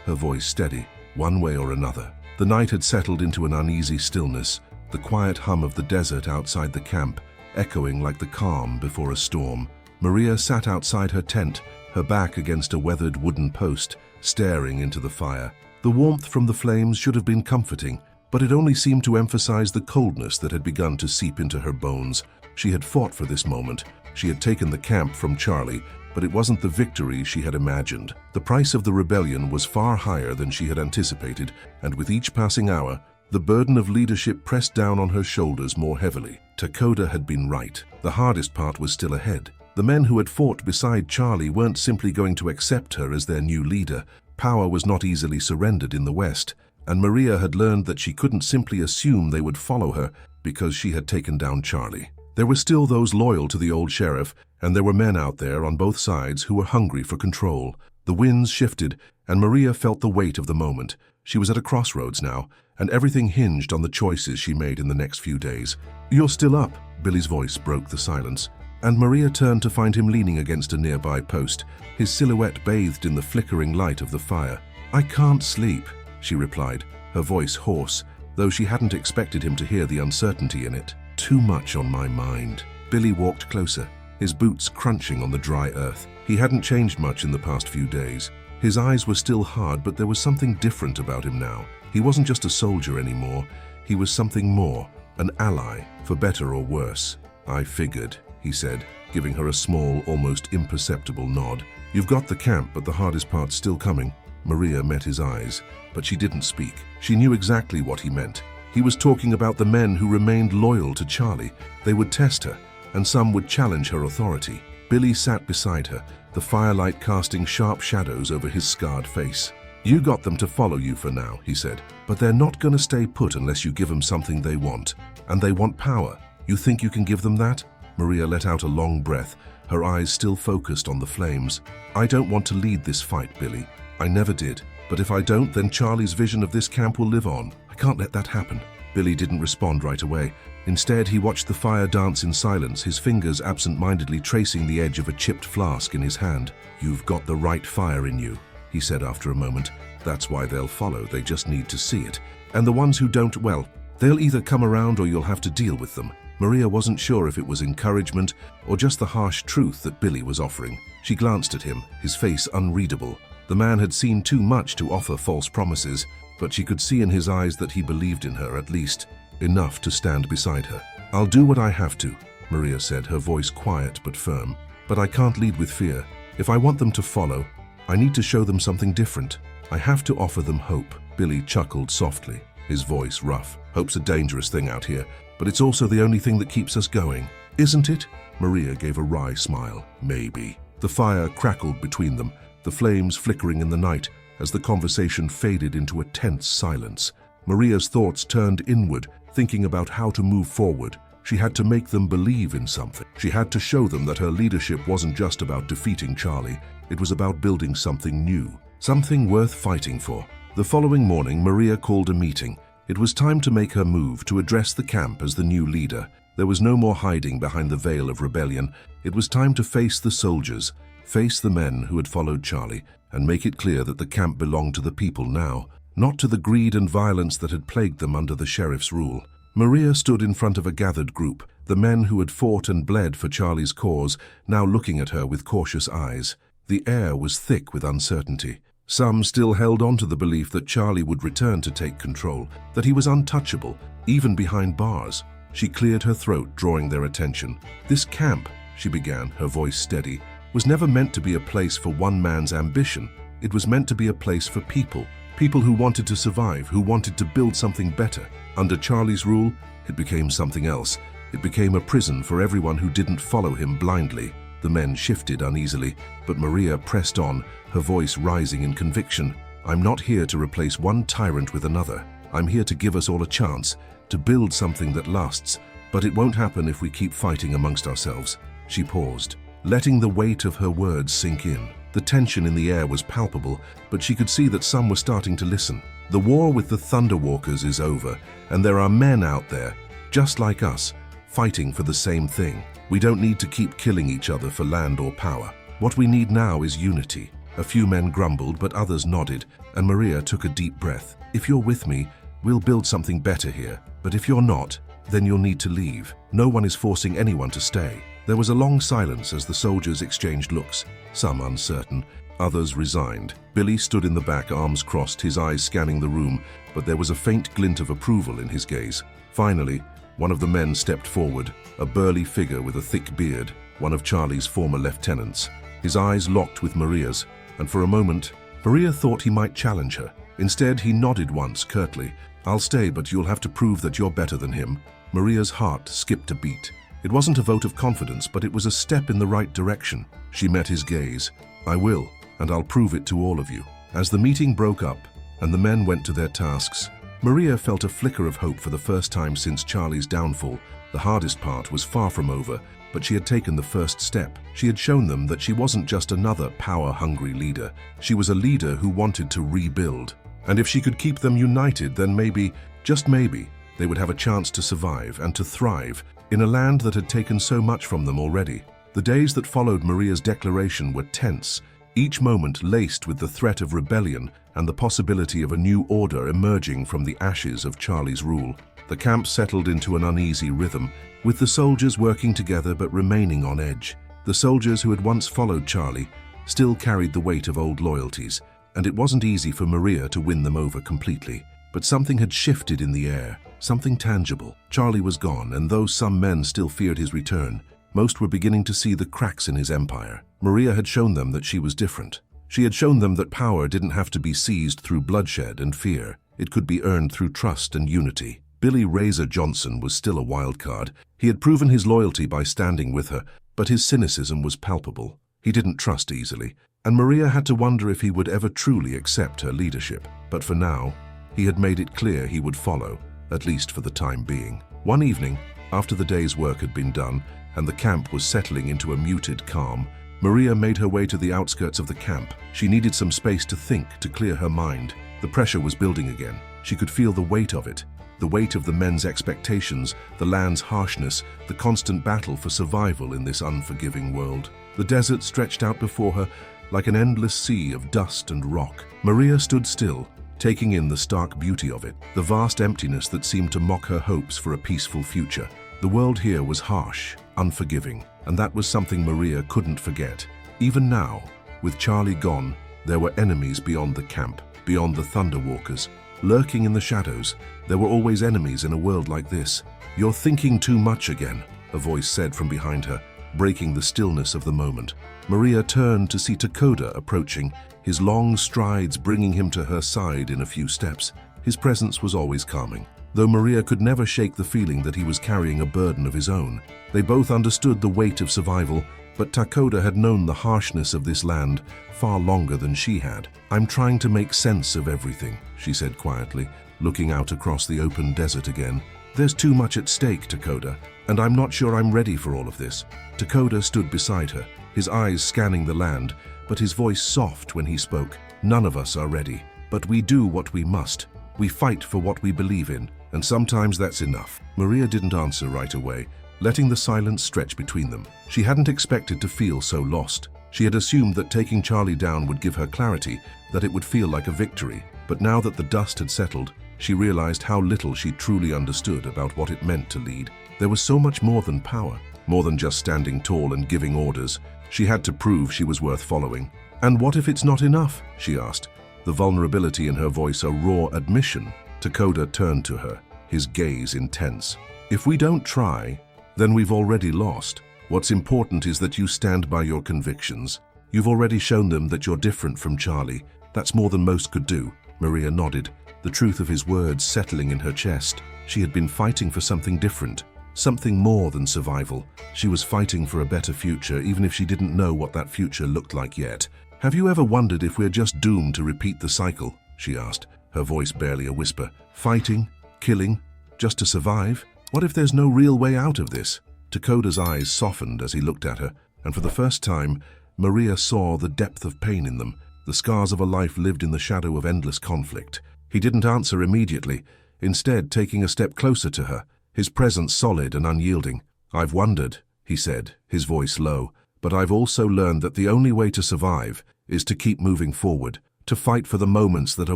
Her voice steady, one way or another. The night had settled into an uneasy stillness, the quiet hum of the desert outside the camp, echoing like the calm before a storm. Maria sat outside her tent, her back against a weathered wooden post, staring into the fire. The warmth from the flames should have been comforting, but it only seemed to emphasize the coldness that had begun to seep into her bones. She had fought for this moment. She had taken the camp from Charlie, but it wasn't the victory she had imagined. The price of the rebellion was far higher than she had anticipated, and with each passing hour, the burden of leadership pressed down on her shoulders more heavily. Takoda had been right. The hardest part was still ahead. The men who had fought beside Charlie weren't simply going to accept her as their new leader. Power was not easily surrendered in the West, and Maria had learned that she couldn't simply assume they would follow her because she had taken down Charlie. There were still those loyal to the old sheriff, and there were men out there on both sides who were hungry for control. The winds shifted, and Maria felt the weight of the moment. She was at a crossroads now, and everything hinged on the choices she made in the next few days. "You're still up," Billy's voice broke the silence, and Maria turned to find him leaning against a nearby post, his silhouette bathed in the flickering light of the fire. "I can't sleep," she replied, her voice hoarse, though she hadn't expected him to hear the uncertainty in it. "Too much on my mind." Billy walked closer, his boots crunching on the dry earth. He hadn't changed much in the past few days. His eyes were still hard, but there was something different about him now. He wasn't just a soldier anymore. He was something more, an ally, for better or worse. "I figured," he said, giving her a small, almost imperceptible nod. "You've got the camp, but the hardest part's still coming." Maria met his eyes, but she didn't speak. She knew exactly what he meant. He was talking about the men who remained loyal to Charlie. They would test her, and some would challenge her authority. Billy sat beside her, the firelight casting sharp shadows over his scarred face. "You got them to follow you for now," he said, "but they're not going to stay put unless you give them something they want. And they want power. You think you can give them that?" Maria let out a long breath, her eyes still focused on the flames. "I don't want to lead this fight, Billy. I never did. But if I don't, then Charlie's vision of this camp will live on. I can't let that happen." Billy didn't respond right away. Instead, he watched the fire dance in silence, his fingers absent-mindedly tracing the edge of a chipped flask in his hand. "You've got the right fire in you," he said after a moment. "That's why they'll follow. They just need to see it. And the ones who don't, well, they'll either come around or you'll have to deal with them." Maria wasn't sure if it was encouragement or just the harsh truth that Billy was offering. She glanced at him, his face unreadable. The man had seen too much to offer false promises, but she could see in his eyes that he believed in her, at least enough to stand beside her. "I'll do what I have to," Maria said, her voice quiet but firm. "But I can't lead with fear. If I want them to follow, I need to show them something different. I have to offer them hope." Billy chuckled softly, his voice rough. "Hope's a dangerous thing out here, but it's also the only thing that keeps us going. Isn't it?" Maria gave a wry smile. "Maybe." The fire crackled between them, the flames flickering in the night as the conversation faded into a tense silence. Maria's thoughts turned inward, thinking about how to move forward. She had to make them believe in something. She had to show them that her leadership wasn't just about defeating Charlie. It was about building something new, something worth fighting for. The following morning, Maria called a meeting. It was time to make her move, to address the camp as the new leader. There was no more hiding behind the veil of rebellion. It was time to face the soldiers, face the men who had followed Charlie, and make it clear that the camp belonged to the people now, not to the greed and violence that had plagued them under the sheriff's rule. Maria stood in front of a gathered group, the men who had fought and bled for Charlie's cause, now looking at her with cautious eyes. The air was thick with uncertainty. Some still held on to the belief that Charlie would return to take control, that he was untouchable, even behind bars. She cleared her throat, drawing their attention. "This camp," she began, her voice steady, "was never meant to be a place for one man's ambition. It was meant to be a place for people. People who wanted to survive, who wanted to build something better. Under Charlie's rule, it became something else. It became a prison for everyone who didn't follow him blindly." The men shifted uneasily, but Maria pressed on, her voice rising in conviction. "I'm not here to replace one tyrant with another. I'm here to give us all a chance, to build something that lasts. But it won't happen if we keep fighting amongst ourselves." She paused, letting the weight of her words sink in. The tension in the air was palpable, but she could see that some were starting to listen. "The war with the Thunderwalkers is over, and there are men out there, just like us, fighting for the same thing. We don't need to keep killing each other for land or power. What we need now is unity." A few men grumbled, but others nodded, and Maria took a deep breath. "If you're with me, we'll build something better here. But if you're not, then you'll need to leave. No one is forcing anyone to stay." There was a long silence as the soldiers exchanged looks, some uncertain, others resigned. Billy stood in the back, arms crossed, his eyes scanning the room, but there was a faint glint of approval in his gaze. Finally, one of the men stepped forward, a burly figure with a thick beard, one of Charlie's former lieutenants. His eyes locked with Maria's, and for a moment, Maria thought he might challenge her. Instead, he nodded once, curtly. "I'll stay, but you'll have to prove that you're better than him." Maria's heart skipped a beat. It wasn't a vote of confidence, but it was a step in the right direction. She met his gaze. "I will, and I'll prove it to all of you." As the meeting broke up, and the men went to their tasks, Maria felt a flicker of hope for the first time since Charlie's downfall. The hardest part was far from over, but she had taken the first step. She had shown them that she wasn't just another power-hungry leader. She was a leader who wanted to rebuild. And if she could keep them united, then maybe, just maybe, they would have a chance to survive and to thrive in a land that had taken so much from them already. The days that followed Maria's declaration were tense, each moment laced with the threat of rebellion and the possibility of a new order emerging from the ashes of Charlie's rule. The camp settled into an uneasy rhythm, with the soldiers working together but remaining on edge. The soldiers who had once followed Charlie still carried the weight of old loyalties, and it wasn't easy for Maria to win them over completely. But something had shifted in the air, something tangible. Charlie was gone, and though some men still feared his return, most were beginning to see the cracks in his empire. Maria had shown them that she was different. She had shown them that power didn't have to be seized through bloodshed and fear. It could be earned through trust and unity. Billy Razor Johnson was still a wild card. He had proven his loyalty by standing with her, but his cynicism was palpable. He didn't trust easily, and Maria had to wonder if he would ever truly accept her leadership. But for now, he had made it clear he would follow, at least for the time being. One evening, after the day's work had been done and the camp was settling into a muted calm, Maria made her way to the outskirts of the camp. She needed some space to think, to clear her mind. The pressure was building again. She could feel the weight of it, the weight of the men's expectations, the land's harshness, the constant battle for survival in this unforgiving world. The desert stretched out before her like an endless sea of dust and rock. Maria stood still, taking in the stark beauty of it, the vast emptiness that seemed to mock her hopes for a peaceful future. The world here was harsh, unforgiving, and that was something Maria couldn't forget. Even now, with Charlie gone, there were enemies beyond the camp, beyond the Thunderwalkers. Lurking in the shadows, there were always enemies in a world like this. "You're thinking too much again," a voice said from behind her, breaking the stillness of the moment. Maria turned to see Takoda approaching, his long strides bringing him to her side in a few steps. His presence was always calming, though Maria could never shake the feeling that he was carrying a burden of his own. They both understood the weight of survival, but Takoda had known the harshness of this land far longer than she had. "I'm trying to make sense of everything," she said quietly, looking out across the open desert again. "There's too much at stake, Takoda, and I'm not sure I'm ready for all of this." Takoda stood beside her, his eyes scanning the land, but his voice soft when he spoke. "None of us are ready, but we do what we must. We fight for what we believe in, and sometimes that's enough." Maria didn't answer right away, letting the silence stretch between them. She hadn't expected to feel so lost. She had assumed that taking Charlie down would give her clarity, that it would feel like a victory. But now that the dust had settled, she realized how little she truly understood about what it meant to lead. There was so much more than power, more than just standing tall and giving orders. She had to prove she was worth following. "And what if it's not enough?" she asked, the vulnerability in her voice a raw admission. Takoda turned to her, his gaze intense. "If we don't try, then we've already lost. What's important is that you stand by your convictions. You've already shown them that you're different from Charlie. That's more than most could do." Maria nodded, the truth of his words settling in her chest. She had been fighting for something different, something more than survival. She was fighting for a better future, even if she didn't know what that future looked like yet. "Have you ever wondered if we're just doomed to repeat the cycle?" she asked, her voice barely a whisper. "Fighting, killing, just to survive? What if there's no real way out of this?" Takoda's eyes softened as he looked at her, and for the first time, Maria saw the depth of pain in them, the scars of a life lived in the shadow of endless conflict. He didn't answer immediately, instead taking a step closer to her, his presence solid and unyielding. "I've wondered," he said, his voice low, "but I've also learned that the only way to survive is to keep moving forward, to fight for the moments that are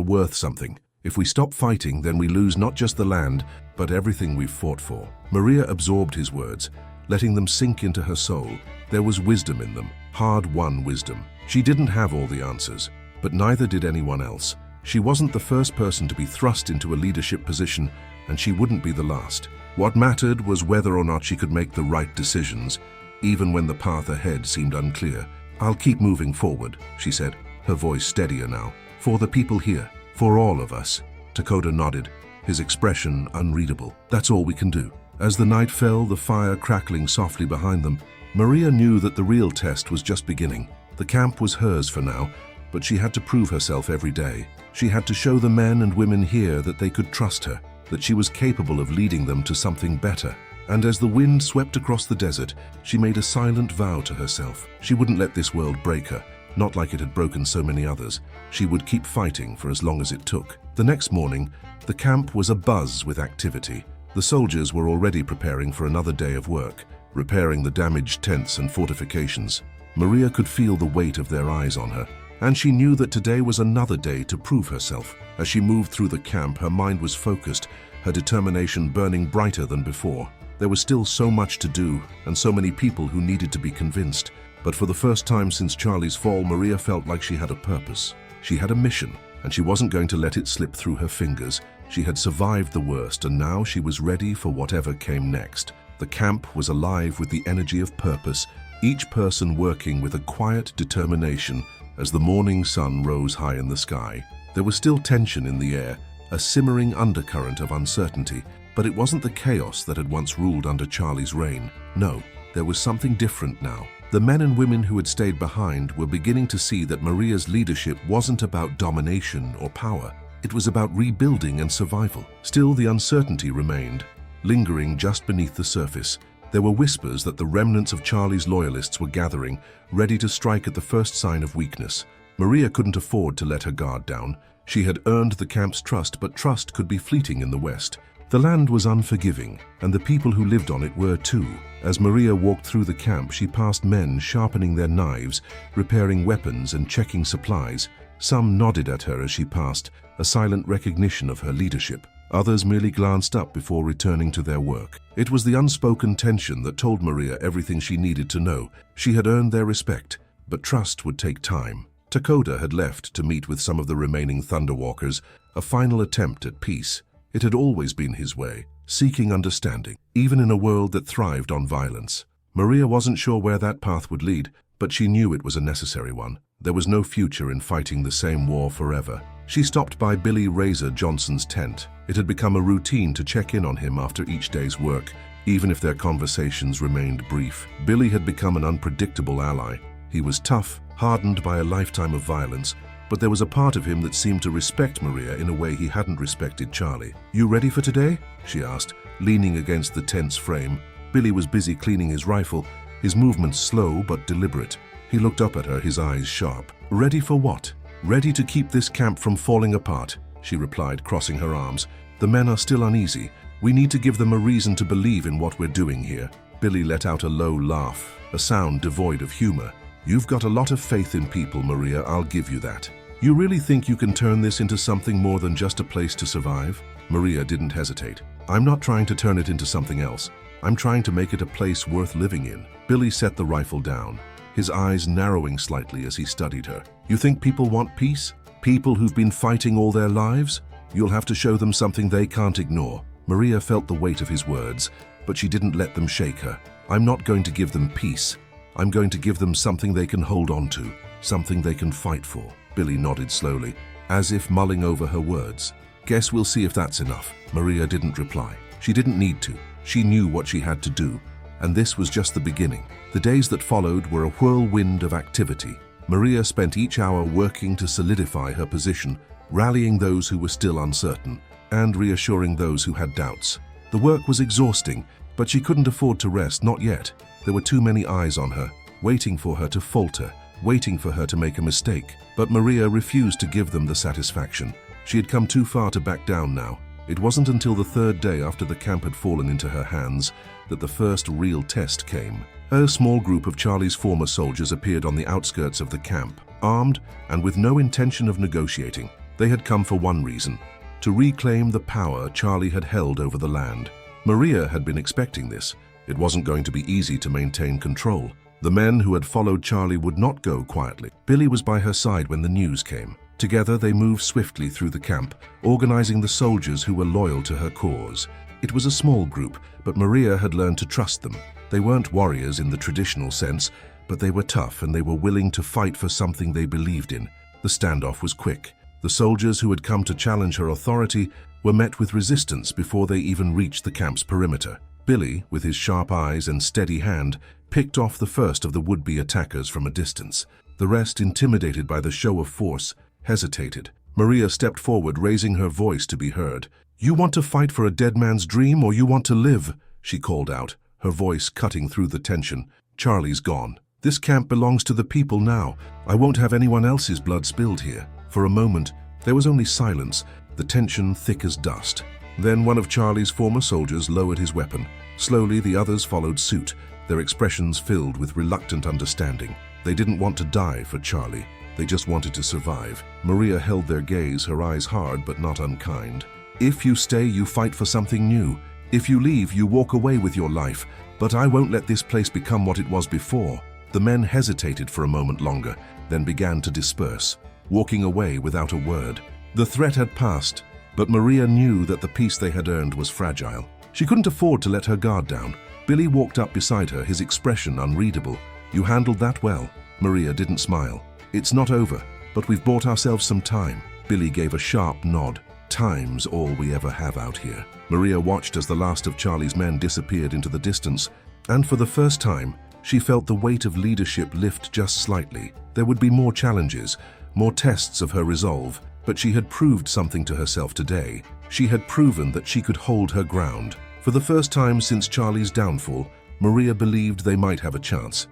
worth something. If we stop fighting, then we lose not just the land, but everything we've fought for." Maria absorbed his words, letting them sink into her soul. There was wisdom in them, hard-won wisdom. She didn't have all the answers, but neither did anyone else. She wasn't the first person to be thrust into a leadership position, and she wouldn't be the last. What mattered was whether or not she could make the right decisions, even when the path ahead seemed unclear. "I'll keep moving forward," she said, her voice steadier now. "For the people here, for all of us." Takoda nodded, his expression unreadable. "That's all we can do." As the night fell, the fire crackling softly behind them, Maria knew that the real test was just beginning. The camp was hers for now, but she had to prove herself every day. She had to show the men and women here that they could trust her, that she was capable of leading them to something better. And as the wind swept across the desert, she made a silent vow to herself. She wouldn't let this world break her, not like it had broken so many others. She would keep fighting for as long as it took. The next morning, the camp was abuzz with activity. The soldiers were already preparing for another day of work, repairing the damaged tents and fortifications. Maria could feel the weight of their eyes on her, and she knew that today was another day to prove herself. As she moved through the camp, her mind was focused, her determination burning brighter than before. There was still so much to do, and so many people who needed to be convinced. But for the first time since Charlie's fall, Maria felt like she had a purpose. She had a mission, and she wasn't going to let it slip through her fingers. She had survived the worst, and now she was ready for whatever came next. The camp was alive with the energy of purpose, each person working with a quiet determination as the morning sun rose high in the sky. There was still tension in the air, a simmering undercurrent of uncertainty, but it wasn't the chaos that had once ruled under Charlie's reign. No, there was something different now. The men and women who had stayed behind were beginning to see that Maria's leadership wasn't about domination or power. It was about rebuilding and survival. Still, the uncertainty remained, lingering just beneath the surface. There were whispers that the remnants of Charlie's loyalists were gathering, ready to strike at the first sign of weakness. Maria couldn't afford to let her guard down. She had earned the camp's trust, but trust could be fleeting in the West. The land was unforgiving, and the people who lived on it were too. As Maria walked through the camp, she passed men sharpening their knives, repairing weapons and checking supplies. Some nodded at her as she passed, a silent recognition of her leadership. Others merely glanced up before returning to their work. It was the unspoken tension that told Maria everything she needed to know. She had earned their respect, but trust would take time. Takoda had left to meet with some of the remaining Thunderwalkers, a final attempt at peace. It had always been his way, seeking understanding, even in a world that thrived on violence. Maria wasn't sure where that path would lead, but she knew it was a necessary one. There was no future in fighting the same war forever. She stopped by Billy Razor Johnson's tent. It had become a routine to check in on him after each day's work, even if their conversations remained brief. Billy had become an unpredictable ally. He was tough, hardened by a lifetime of violence, but there was a part of him that seemed to respect Maria in a way he hadn't respected Charlie. "You ready for today?" she asked, leaning against the tent's frame. Billy was busy cleaning his rifle, his movements slow but deliberate. He looked up at her, his eyes sharp. "Ready for what?" "Ready to keep this camp from falling apart," she replied, crossing her arms. "The men are still uneasy. We need to give them a reason to believe in what we're doing here." Billy let out a low laugh, a sound devoid of humor. "You've got a lot of faith in people, Maria, I'll give you that. You really think you can turn this into something more than just a place to survive?" Maria didn't hesitate. I'm not trying to turn it into something else. I'm trying to make it a place worth living in. Billy set the rifle down, his eyes narrowing slightly as he studied her. You think people want peace? People who've been fighting all their lives? You'll have to show them something they can't ignore. Maria felt the weight of his words, but she didn't let them shake her. I'm not going to give them peace. I'm going to give them something they can hold on to, something they can fight for. Billy nodded slowly, as if mulling over her words. Guess we'll see if that's enough. Maria didn't reply. She didn't need to. She knew what she had to do, and this was just the beginning. The days that followed were a whirlwind of activity. Maria spent each hour working to solidify her position, rallying those who were still uncertain, and reassuring those who had doubts. The work was exhausting, but she couldn't afford to rest, not yet. There were too many eyes on her, waiting for her to falter, waiting for her to make a mistake. But Maria refused to give them the satisfaction. She had come too far to back down now. It wasn't until the third day after the camp had fallen into her hands that the first real test came. A small group of Charlie's former soldiers appeared on the outskirts of the camp, armed and with no intention of negotiating. They had come for one reason: to reclaim the power Charlie had held over the land. Maria had been expecting this. It wasn't going to be easy to maintain control. The men who had followed Charlie would not go quietly. Billy was by her side when the news came. Together they moved swiftly through the camp, organizing the soldiers who were loyal to her cause. It was a small group, but Maria had learned to trust them. They weren't warriors in the traditional sense, but they were tough and they were willing to fight for something they believed in. The standoff was quick. The soldiers who had come to challenge her authority were met with resistance before they even reached the camp's perimeter. Billy, with his sharp eyes and steady hand, picked off the first of the would-be attackers from a distance. The rest, intimidated by the show of force, hesitated. Maria stepped forward, raising her voice to be heard. "You want to fight for a dead man's dream, or you want to live?" she called out, her voice cutting through the tension. "Charlie's gone. This camp belongs to the people now. I won't have anyone else's blood spilled here." For a moment, there was only silence, the tension thick as dust. Then one of Charlie's former soldiers lowered his weapon. Slowly, the others followed suit, their expressions filled with reluctant understanding. They didn't want to die for Charlie. They just wanted to survive. Maria held their gaze, her eyes hard but not unkind. "If you stay, you fight for something new. If you leave, you walk away with your life. But I won't let this place become what it was before." The men hesitated for a moment longer, then began to disperse, walking away without a word. The threat had passed, but Maria knew that the peace they had earned was fragile. She couldn't afford to let her guard down. Billy walked up beside her, his expression unreadable. "You handled that well." Maria didn't smile. "It's not over, but we've bought ourselves some time." Billy gave a sharp nod. "Time's all we ever have out here." Maria watched as the last of Charlie's men disappeared into the distance, and for the first time, she felt the weight of leadership lift just slightly. There would be more challenges, more tests of her resolve, but she had proved something to herself today. She had proven that she could hold her ground. For the first time since Charlie's downfall, Maria believed they might have a chance.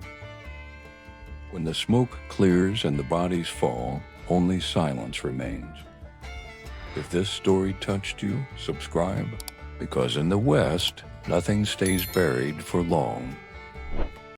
When the smoke clears and the bodies fall, only silence remains. If this story touched you, subscribe, because in the West, nothing stays buried for long.